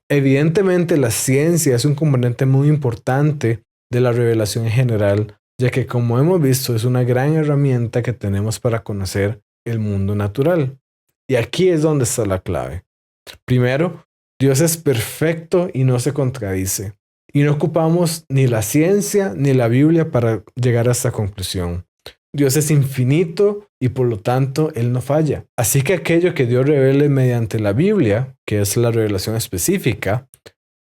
Evidentemente, la ciencia es un componente muy importante de la revelación en general, ya que como hemos visto es una gran herramienta que tenemos para conocer el mundo natural. Y aquí es donde está la clave. Primero, Dios es perfecto y no se contradice. Y no ocupamos ni la ciencia ni la Biblia para llegar a esta conclusión. Dios es infinito y por lo tanto Él no falla. Así que aquello que Dios revele mediante la Biblia, que es la revelación específica,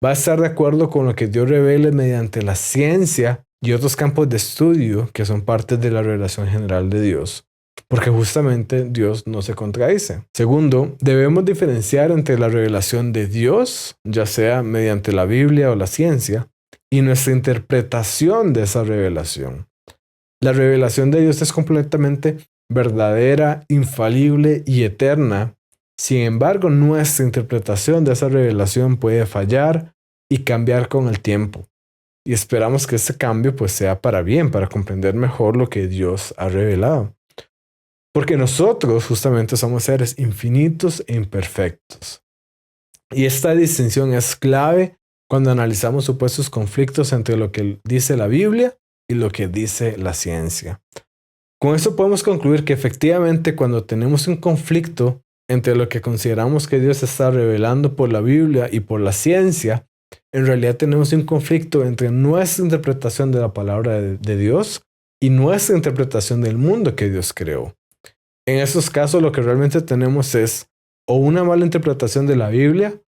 va a estar de acuerdo con lo que Dios revele mediante la ciencia y otros campos de estudio que son parte de la revelación general de Dios, porque justamente Dios no se contradice. Segundo, debemos diferenciar entre la revelación de Dios, ya sea mediante la Biblia o la ciencia, y nuestra interpretación de esa revelación. La revelación de Dios es completamente verdadera, infalible y eterna. Sin embargo, nuestra interpretación de esa revelación puede fallar y cambiar con el tiempo. Y esperamos que ese cambio pues sea para bien, para comprender mejor lo que Dios ha revelado. Porque nosotros justamente somos seres infinitos e imperfectos. Y esta distinción es clave cuando analizamos supuestos conflictos entre lo que dice la Biblia y lo que dice la ciencia. Con esto podemos concluir que efectivamente cuando tenemos un conflicto entre lo que consideramos que Dios está revelando por la Biblia y por la ciencia, en realidad tenemos un conflicto entre nuestra interpretación de la palabra de Dios y nuestra interpretación del mundo que Dios creó. En estos casos lo que realmente tenemos es o una mala interpretación de la Biblia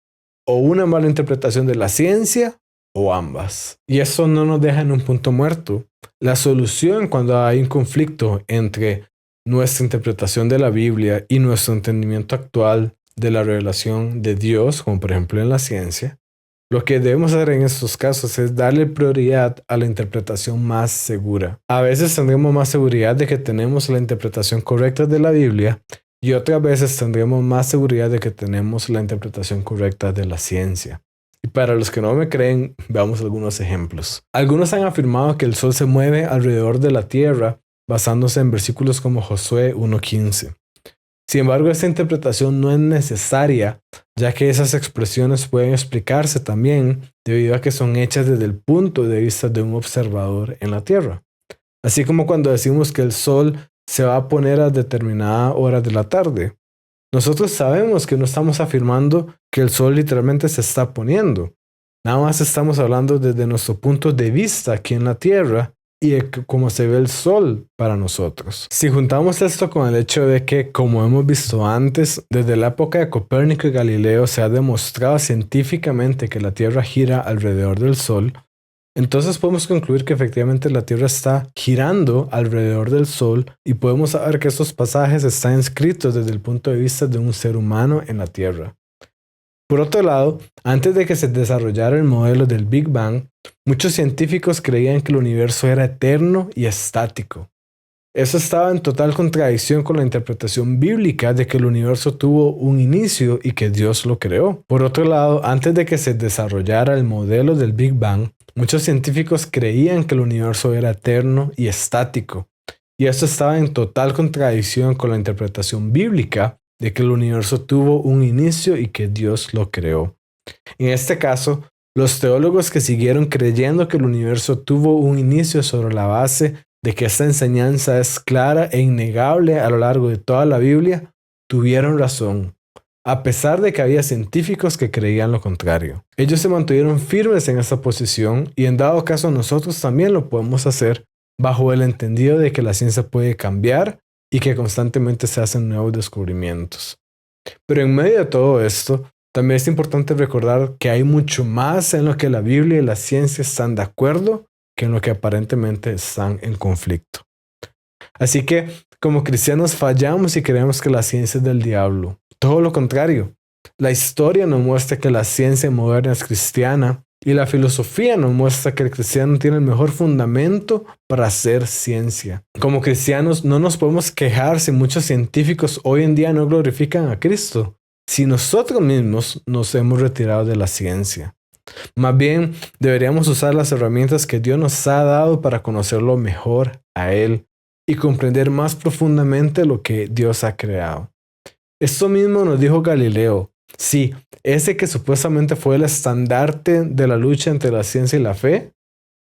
o una mala interpretación de la ciencia o ambas. Y eso no nos deja en un punto muerto. La solución cuando hay un conflicto entre nuestra interpretación de la Biblia y nuestro entendimiento actual de la revelación de Dios, como por ejemplo en la ciencia, lo que debemos hacer en estos casos es darle prioridad a la interpretación más segura. A veces tendremos más seguridad de que tenemos la interpretación correcta de la Biblia y otras veces tendremos más seguridad de que tenemos la interpretación correcta de la ciencia. Y para los que no me creen, veamos algunos ejemplos. Algunos han afirmado que el Sol se mueve alrededor de la Tierra basándose en versículos como Josué 1:15. Sin embargo, esta interpretación no es necesaria, ya que esas expresiones pueden explicarse también debido a que son hechas desde el punto de vista de un observador en la Tierra. Así como cuando decimos que el sol se va a poner a determinada hora de la tarde. Nosotros sabemos que no estamos afirmando que el sol literalmente se está poniendo. Nada más estamos hablando desde nuestro punto de vista aquí en la Tierra y de cómo se ve el sol para nosotros. Si juntamos esto con el hecho de que, como hemos visto antes, desde la época de Copérnico y Galileo se ha demostrado científicamente que la Tierra gira alrededor del sol, entonces podemos concluir que efectivamente la Tierra está girando alrededor del sol y podemos saber que estos pasajes están escritos desde el punto de vista de un ser humano en la Tierra. Por otro lado, antes de que se desarrollara el modelo del Big Bang, muchos científicos creían que el universo era eterno y estático. Eso estaba en total contradicción con la interpretación bíblica de que el universo tuvo un inicio y que Dios lo creó. Por otro lado, antes de que se desarrollara el modelo del Big Bang, muchos científicos creían que el universo era eterno y estático. Y esto estaba en total contradicción con la interpretación bíblica de que el universo tuvo un inicio y que Dios lo creó. En este caso, los teólogos que siguieron creyendo que el universo tuvo un inicio sobre la base de que esta enseñanza es clara e innegable a lo largo de toda la Biblia, tuvieron razón, a pesar de que había científicos que creían lo contrario. Ellos se mantuvieron firmes en esta posición y en dado caso nosotros también lo podemos hacer bajo el entendido de que la ciencia puede cambiar y que constantemente se hacen nuevos descubrimientos. Pero en medio de todo esto, también es importante recordar que hay mucho más en lo que la Biblia y la ciencia están de acuerdo que en lo que aparentemente están en conflicto. Así que, como cristianos, fallamos y creemos que la ciencia es del diablo. Todo lo contrario. La historia nos muestra que la ciencia moderna es cristiana y la filosofía nos muestra que el cristiano tiene el mejor fundamento para hacer ciencia. Como cristianos no nos podemos quejar si muchos científicos hoy en día no glorifican a Cristo, si nosotros mismos nos hemos retirado de la ciencia. Más bien, deberíamos usar las herramientas que Dios nos ha dado para conocerlo mejor a Él y comprender más profundamente lo que Dios ha creado. Esto mismo nos dijo Galileo. Sí, ese que supuestamente fue el estandarte de la lucha entre la ciencia y la fe.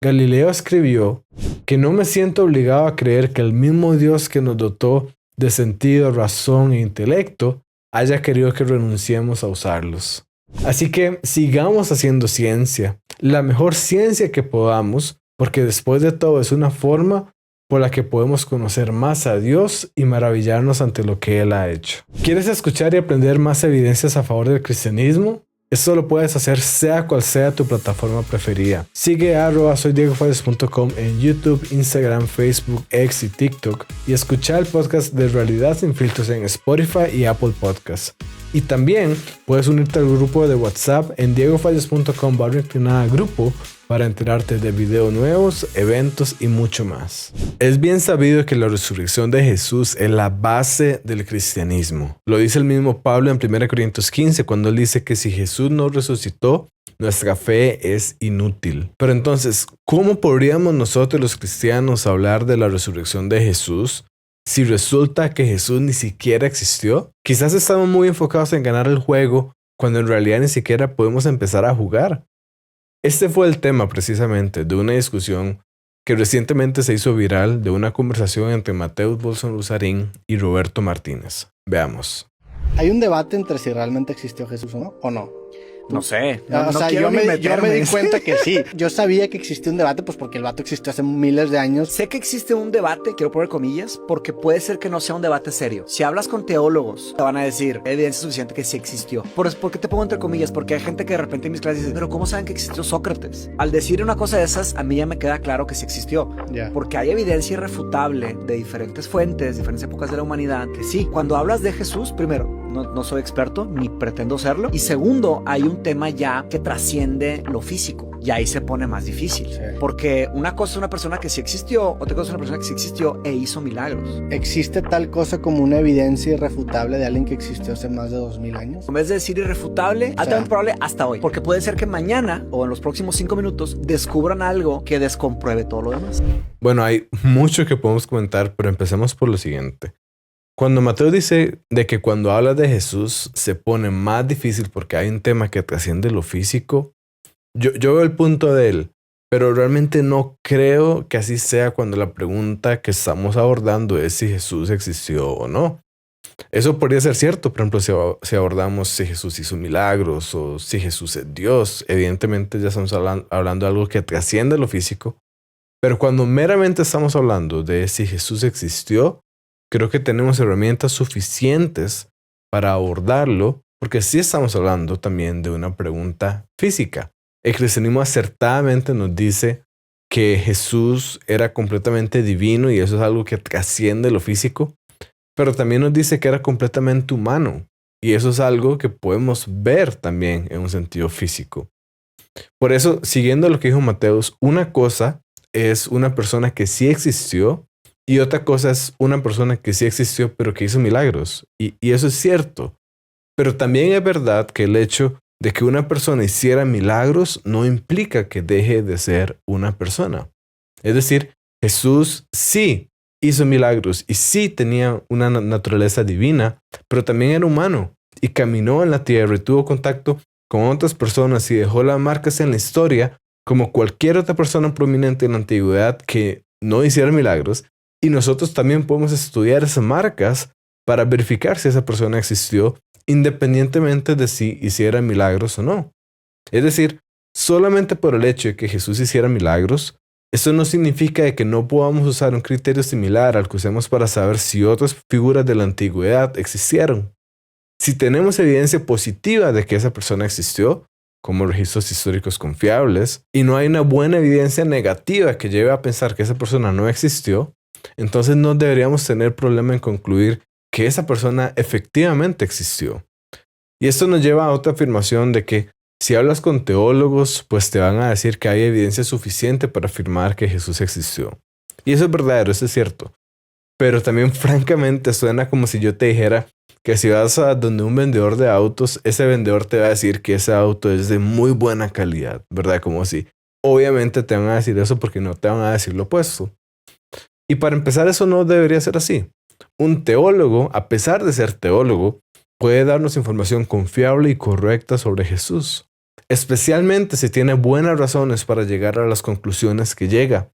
Galileo escribió que no me siento obligado a creer que el mismo Dios que nos dotó de sentido, razón e intelecto haya querido que renunciemos a usarlos. Así que sigamos haciendo ciencia, la mejor ciencia que podamos, porque después de todo es una forma por la que podemos conocer más a Dios y maravillarnos ante lo que Él ha hecho. ¿Quieres escuchar y aprender más evidencias a favor del cristianismo? Esto lo puedes hacer sea cual sea tu plataforma preferida. Sigue a @soydiegofalles.com en YouTube, Instagram, Facebook, X y TikTok y escucha el podcast de Realidad Sin Filtros en Spotify y Apple Podcasts. Y también puedes unirte al grupo de WhatsApp en diegofalles.com/grupo para enterarte de videos nuevos, eventos y mucho más. Es bien sabido que la resurrección de Jesús es la base del cristianismo. Lo dice el mismo Pablo en 1 Corintios 15 cuando él dice que si Jesús no resucitó, nuestra fe es inútil. Pero entonces, ¿cómo podríamos nosotros los cristianos hablar de la resurrección de Jesús si resulta que Jesús ni siquiera existió? Quizás estamos muy enfocados en ganar el juego cuando en realidad ni siquiera podemos empezar a jugar. Este fue el tema precisamente de una discusión que recientemente se hizo viral de una conversación entre Mateus Bolson-Rusarín y Roberto Martínez. Veamos. ¿Hay un debate entre si realmente existió Jesús o no? No sé. O sea, yo me di cuenta que sí. Yo sabía que existía un debate, pues porque el vato existió hace miles de años. Sé que existe un debate, quiero poner comillas, porque puede ser que no sea un debate serio. Si hablas con teólogos, te van a decir, hay evidencia suficiente que sí existió. ¿Por qué te pongo entre comillas? Porque hay gente que de repente en mis clases dice, pero ¿cómo saben que existió Sócrates? Al decir una cosa de esas, a mí ya me queda claro que sí existió. Yeah. Porque hay evidencia irrefutable de diferentes fuentes, diferentes épocas de la humanidad, que sí. Cuando hablas de Jesús, primero, no soy experto, ni pretendo serlo. Y segundo, hay un tema ya que trasciende lo físico. Y ahí se pone más difícil. Sí. Porque una cosa es una persona que sí existió, otra cosa es una persona que sí existió e hizo milagros. ¿Existe tal cosa como una evidencia irrefutable de alguien que existió hace más de 2000 años? En vez de decir irrefutable, altamente probable hasta hoy. Porque puede ser que mañana o en los próximos 5 minutos descubran algo que descompruebe todo lo demás. Bueno, hay mucho que podemos comentar, pero empecemos por lo siguiente. Cuando Mateo dice de que cuando habla de Jesús se pone más difícil porque hay un tema que trasciende lo físico, yo veo el punto de él, pero realmente no creo que así sea cuando la pregunta que estamos abordando es si Jesús existió o no. Eso podría ser cierto, por ejemplo, si abordamos si Jesús hizo milagros o si Jesús es Dios. Evidentemente ya estamos hablando de algo que trasciende lo físico, pero cuando meramente estamos hablando de si Jesús existió, creo que tenemos herramientas suficientes para abordarlo, porque sí estamos hablando también de una pregunta física. El cristianismo acertadamente nos dice que Jesús era completamente divino y eso es algo que trasciende lo físico, pero también nos dice que era completamente humano y eso es algo que podemos ver también en un sentido físico. Por eso, siguiendo lo que dijo Mateus, una cosa es una persona que sí existió y otra cosa es una persona que sí existió pero que hizo milagros. Y eso es cierto. Pero también es verdad que el hecho de que una persona hiciera milagros no implica que deje de ser una persona. Es decir, Jesús sí hizo milagros y sí tenía una naturaleza divina, pero también era humano y caminó en la tierra y tuvo contacto con otras personas y dejó las marcas en la historia como cualquier otra persona prominente en la antigüedad que no hiciera milagros, y nosotros también podemos estudiar esas marcas para verificar si esa persona existió independientemente de si hiciera milagros o no. Es decir, solamente por el hecho de que Jesús hiciera milagros, eso no significa de que no podamos usar un criterio similar al que usamos para saber si otras figuras de la antigüedad existieron. Si tenemos evidencia positiva de que esa persona existió, como registros históricos confiables, y no hay una buena evidencia negativa que lleve a pensar que esa persona no existió, entonces no deberíamos tener problema en concluir que esa persona efectivamente existió. Y esto nos lleva a otra afirmación de que si hablas con teólogos, pues te van a decir que hay evidencia suficiente para afirmar que Jesús existió. Y eso es verdadero, eso es cierto. Pero también francamente suena como si yo te dijera que si vas a donde un vendedor de autos, ese vendedor te va a decir que ese auto es de muy buena calidad, ¿verdad? Como si obviamente te van a decir eso porque no te van a decir lo opuesto. Y para empezar, eso no debería ser así. Un teólogo, a pesar de ser teólogo, puede darnos información confiable y correcta sobre Jesús, especialmente si tiene buenas razones para llegar a las conclusiones que llega.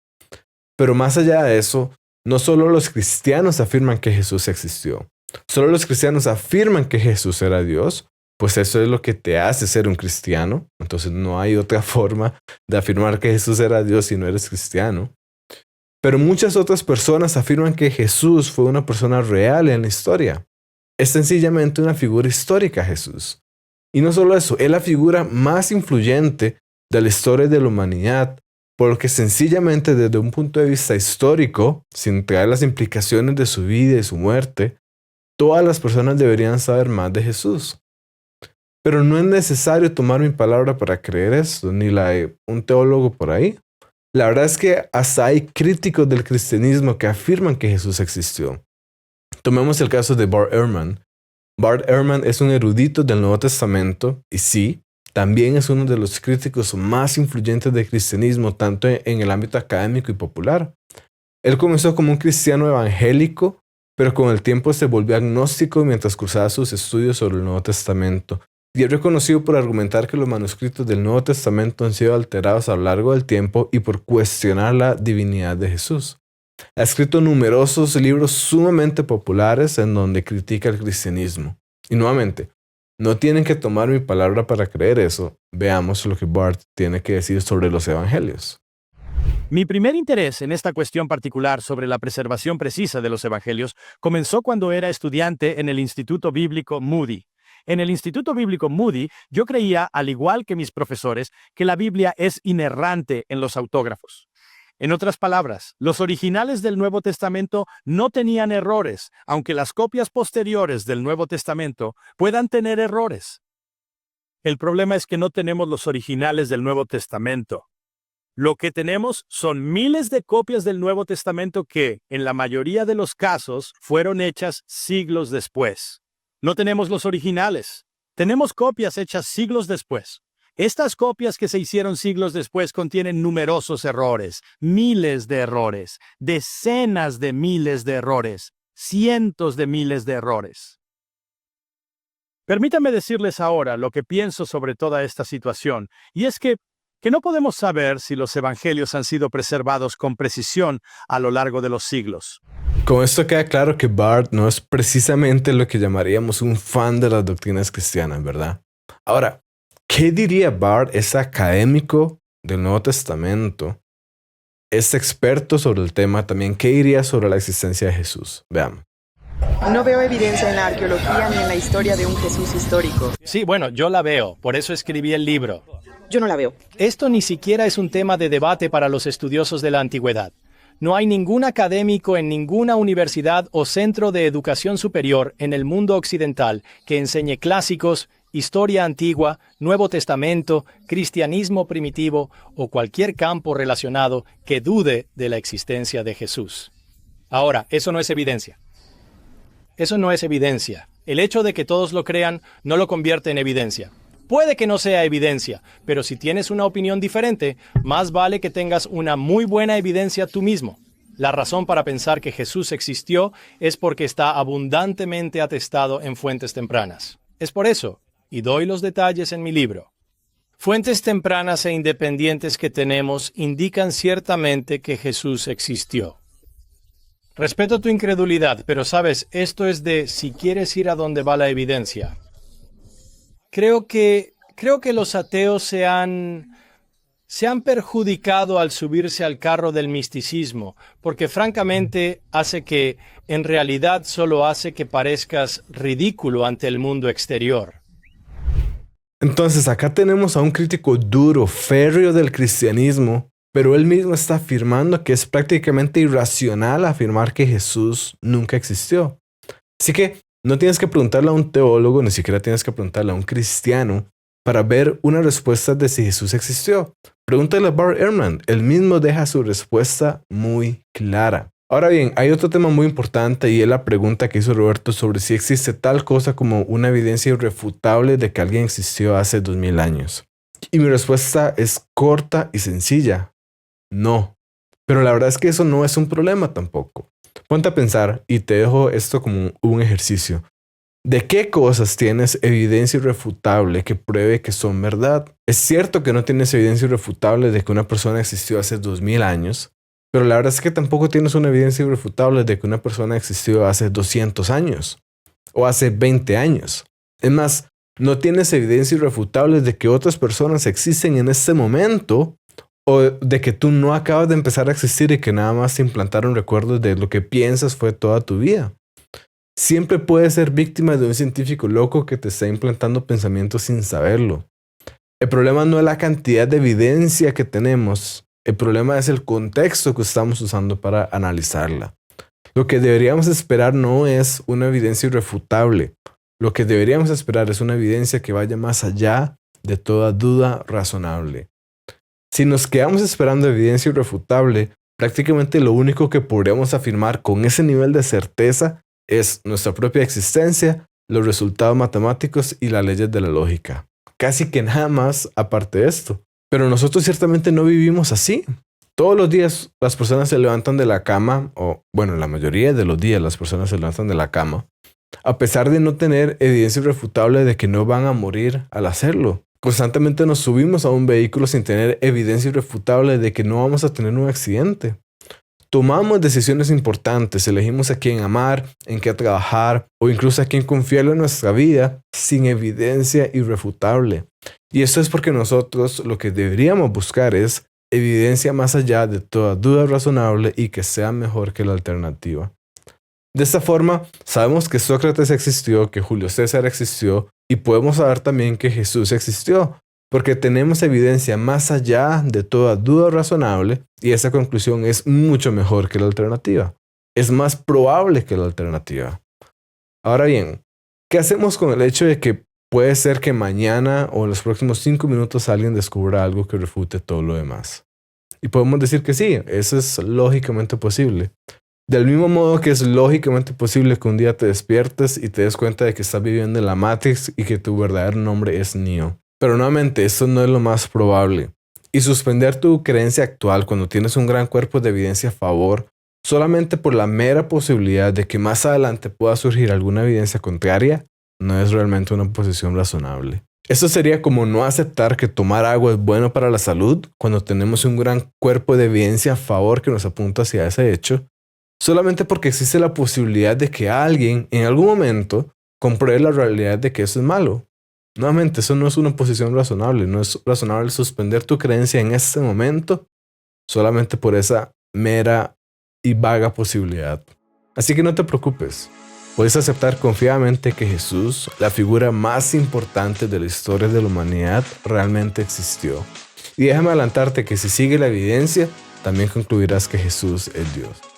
Pero más allá de eso, no solo los cristianos afirman que Jesús existió, solo los cristianos afirman que Jesús era Dios, pues eso es lo que te hace ser un cristiano. Entonces no hay otra forma de afirmar que Jesús era Dios si no eres cristiano. Pero muchas otras personas afirman que Jesús fue una persona real en la historia. Es sencillamente una figura histórica, Jesús. Y no solo eso, es la figura más influyente de la historia de la humanidad, por lo que sencillamente desde un punto de vista histórico, sin traer las implicaciones de su vida y su muerte, todas las personas deberían saber más de Jesús. Pero no es necesario tomar mi palabra para creer esto, ni la de un teólogo por ahí. La verdad es que hasta hay críticos del cristianismo que afirman que Jesús existió. Tomemos el caso de Bart Ehrman. Bart Ehrman es un erudito del Nuevo Testamento y sí, también es uno de los críticos más influyentes del cristianismo, tanto en el ámbito académico y popular. Él comenzó como un cristiano evangélico, pero con el tiempo se volvió agnóstico mientras cursaba sus estudios sobre el Nuevo Testamento. Y es reconocido por argumentar que los manuscritos del Nuevo Testamento han sido alterados a lo largo del tiempo y por cuestionar la divinidad de Jesús. Ha escrito numerosos libros sumamente populares en donde critica el cristianismo. Y nuevamente, no tienen que tomar mi palabra para creer eso. Veamos lo que Bart tiene que decir sobre los evangelios. Mi primer interés en esta cuestión particular sobre la preservación precisa de los evangelios comenzó cuando era estudiante en el Instituto Bíblico Moody. En el Instituto Bíblico Moody, yo creía, al igual que mis profesores, que la Biblia es inerrante en los autógrafos. En otras palabras, los originales del Nuevo Testamento no tenían errores, aunque las copias posteriores del Nuevo Testamento puedan tener errores. El problema es que no tenemos los originales del Nuevo Testamento. Lo que tenemos son miles de copias del Nuevo Testamento que, en la mayoría de los casos, fueron hechas siglos después. No tenemos los originales. Tenemos copias hechas siglos después. Estas copias que se hicieron siglos después contienen numerosos errores, miles de errores, decenas de miles de errores, cientos de miles de errores. Permítanme decirles ahora lo que pienso sobre toda esta situación, y es que no podemos saber si los evangelios han sido preservados con precisión a lo largo de los siglos. Con esto queda claro que Barth no es precisamente lo que llamaríamos un fan de las doctrinas cristianas, ¿verdad? Ahora, ¿qué diría Barth, ese académico del Nuevo Testamento, este experto sobre el tema también? ¿Qué diría sobre la existencia de Jesús? Veamos. No veo evidencia en la arqueología ni en la historia de un Jesús histórico. Sí, bueno, yo la veo, por eso escribí el libro. Yo no la veo. Esto ni siquiera es un tema de debate para los estudiosos de la antigüedad. No hay ningún académico en ninguna universidad o centro de educación superior en el mundo occidental que enseñe clásicos, historia antigua, Nuevo Testamento, cristianismo primitivo o cualquier campo relacionado que dude de la existencia de Jesús. Ahora, eso no es evidencia. Eso no es evidencia. El hecho de que todos lo crean no lo convierte en evidencia. Puede que no sea evidencia, pero si tienes una opinión diferente, más vale que tengas una muy buena evidencia tú mismo. La razón para pensar que Jesús existió es porque está abundantemente atestado en fuentes tempranas. Es por eso, y doy los detalles en mi libro. Fuentes tempranas e independientes que tenemos indican ciertamente que Jesús existió. Respeto tu incredulidad, pero sabes, esto es de si quieres ir a donde va la evidencia. Creo que los ateos se han perjudicado al subirse al carro del misticismo, porque francamente hace que, en realidad solo hace que parezcas ridículo ante el mundo exterior. Entonces acá tenemos a un crítico duro, férreo del cristianismo, pero él mismo está afirmando que es prácticamente irracional afirmar que Jesús nunca existió. Así que no tienes que preguntarle a un teólogo, ni siquiera tienes que preguntarle a un cristiano para ver una respuesta de si Jesús existió. Pregúntale a Bart Ehrman, él mismo deja su respuesta muy clara. Ahora bien, hay otro tema muy importante y es la pregunta que hizo Roberto sobre si existe tal cosa como una evidencia irrefutable de que alguien existió hace 2000 años. Y mi respuesta es corta y sencilla. No. Pero la verdad es que eso no es un problema tampoco. Ponte a pensar y te dejo esto como un ejercicio. ¿De qué cosas tienes evidencia irrefutable que pruebe que son verdad? Es cierto que no tienes evidencia irrefutable de que una persona existió hace 2000 años, pero la verdad es que tampoco tienes una evidencia irrefutable de que una persona existió hace 200 años o hace 20 años. Es más, no tienes evidencia irrefutable de que otras personas existen en este momento o de que tú no acabas de empezar a existir y que nada más te implantaron recuerdos de lo que piensas fue toda tu vida. Siempre puedes ser víctima de un científico loco que te está implantando pensamientos sin saberlo. El problema no es la cantidad de evidencia que tenemos. El problema es el contexto que estamos usando para analizarla. Lo que deberíamos esperar no es una evidencia irrefutable. Lo que deberíamos esperar es una evidencia que vaya más allá de toda duda razonable. Si nos quedamos esperando evidencia irrefutable, prácticamente lo único que podríamos afirmar con ese nivel de certeza es nuestra propia existencia, los resultados matemáticos y las leyes de la lógica. Casi que nada más aparte de esto. Pero nosotros ciertamente no vivimos así. Todos los días las personas se levantan de la cama, o bueno, la mayoría de los días las personas se levantan de la cama, a pesar de no tener evidencia irrefutable de que no van a morir al hacerlo. Constantemente nos subimos a un vehículo sin tener evidencia irrefutable de que no vamos a tener un accidente. Tomamos decisiones importantes, elegimos a quién amar, en qué trabajar o incluso a quién confiar en nuestra vida sin evidencia irrefutable. Y esto es porque nosotros lo que deberíamos buscar es evidencia más allá de toda duda razonable y que sea mejor que la alternativa. De esta forma, sabemos que Sócrates existió, que Julio César existió y podemos saber también que Jesús existió, porque tenemos evidencia más allá de toda duda razonable y esa conclusión es mucho mejor que la alternativa. Es más probable que la alternativa. Ahora bien, ¿qué hacemos con el hecho de que puede ser que mañana o en los próximos 5 minutos alguien descubra algo que refute todo lo demás? Y podemos decir que sí, eso es lógicamente posible. Del mismo modo que es lógicamente posible que un día te despiertes y te des cuenta de que estás viviendo en la Matrix y que tu verdadero nombre es Neo. Pero nuevamente, esto no es lo más probable. Y suspender tu creencia actual cuando tienes un gran cuerpo de evidencia a favor solamente por la mera posibilidad de que más adelante pueda surgir alguna evidencia contraria, no es realmente una posición razonable. Esto sería como no aceptar que tomar agua es bueno para la salud cuando tenemos un gran cuerpo de evidencia a favor que nos apunta hacia ese hecho, solamente porque existe la posibilidad de que alguien en algún momento compruebe la realidad de que eso es malo. Nuevamente, eso no es una posición razonable. No es razonable suspender tu creencia en este momento solamente por esa mera y vaga posibilidad. Así que no te preocupes. Puedes aceptar confiadamente que Jesús, la figura más importante de la historia de la humanidad, realmente existió. Y déjame adelantarte que si sigues la evidencia, también concluirás que Jesús es Dios.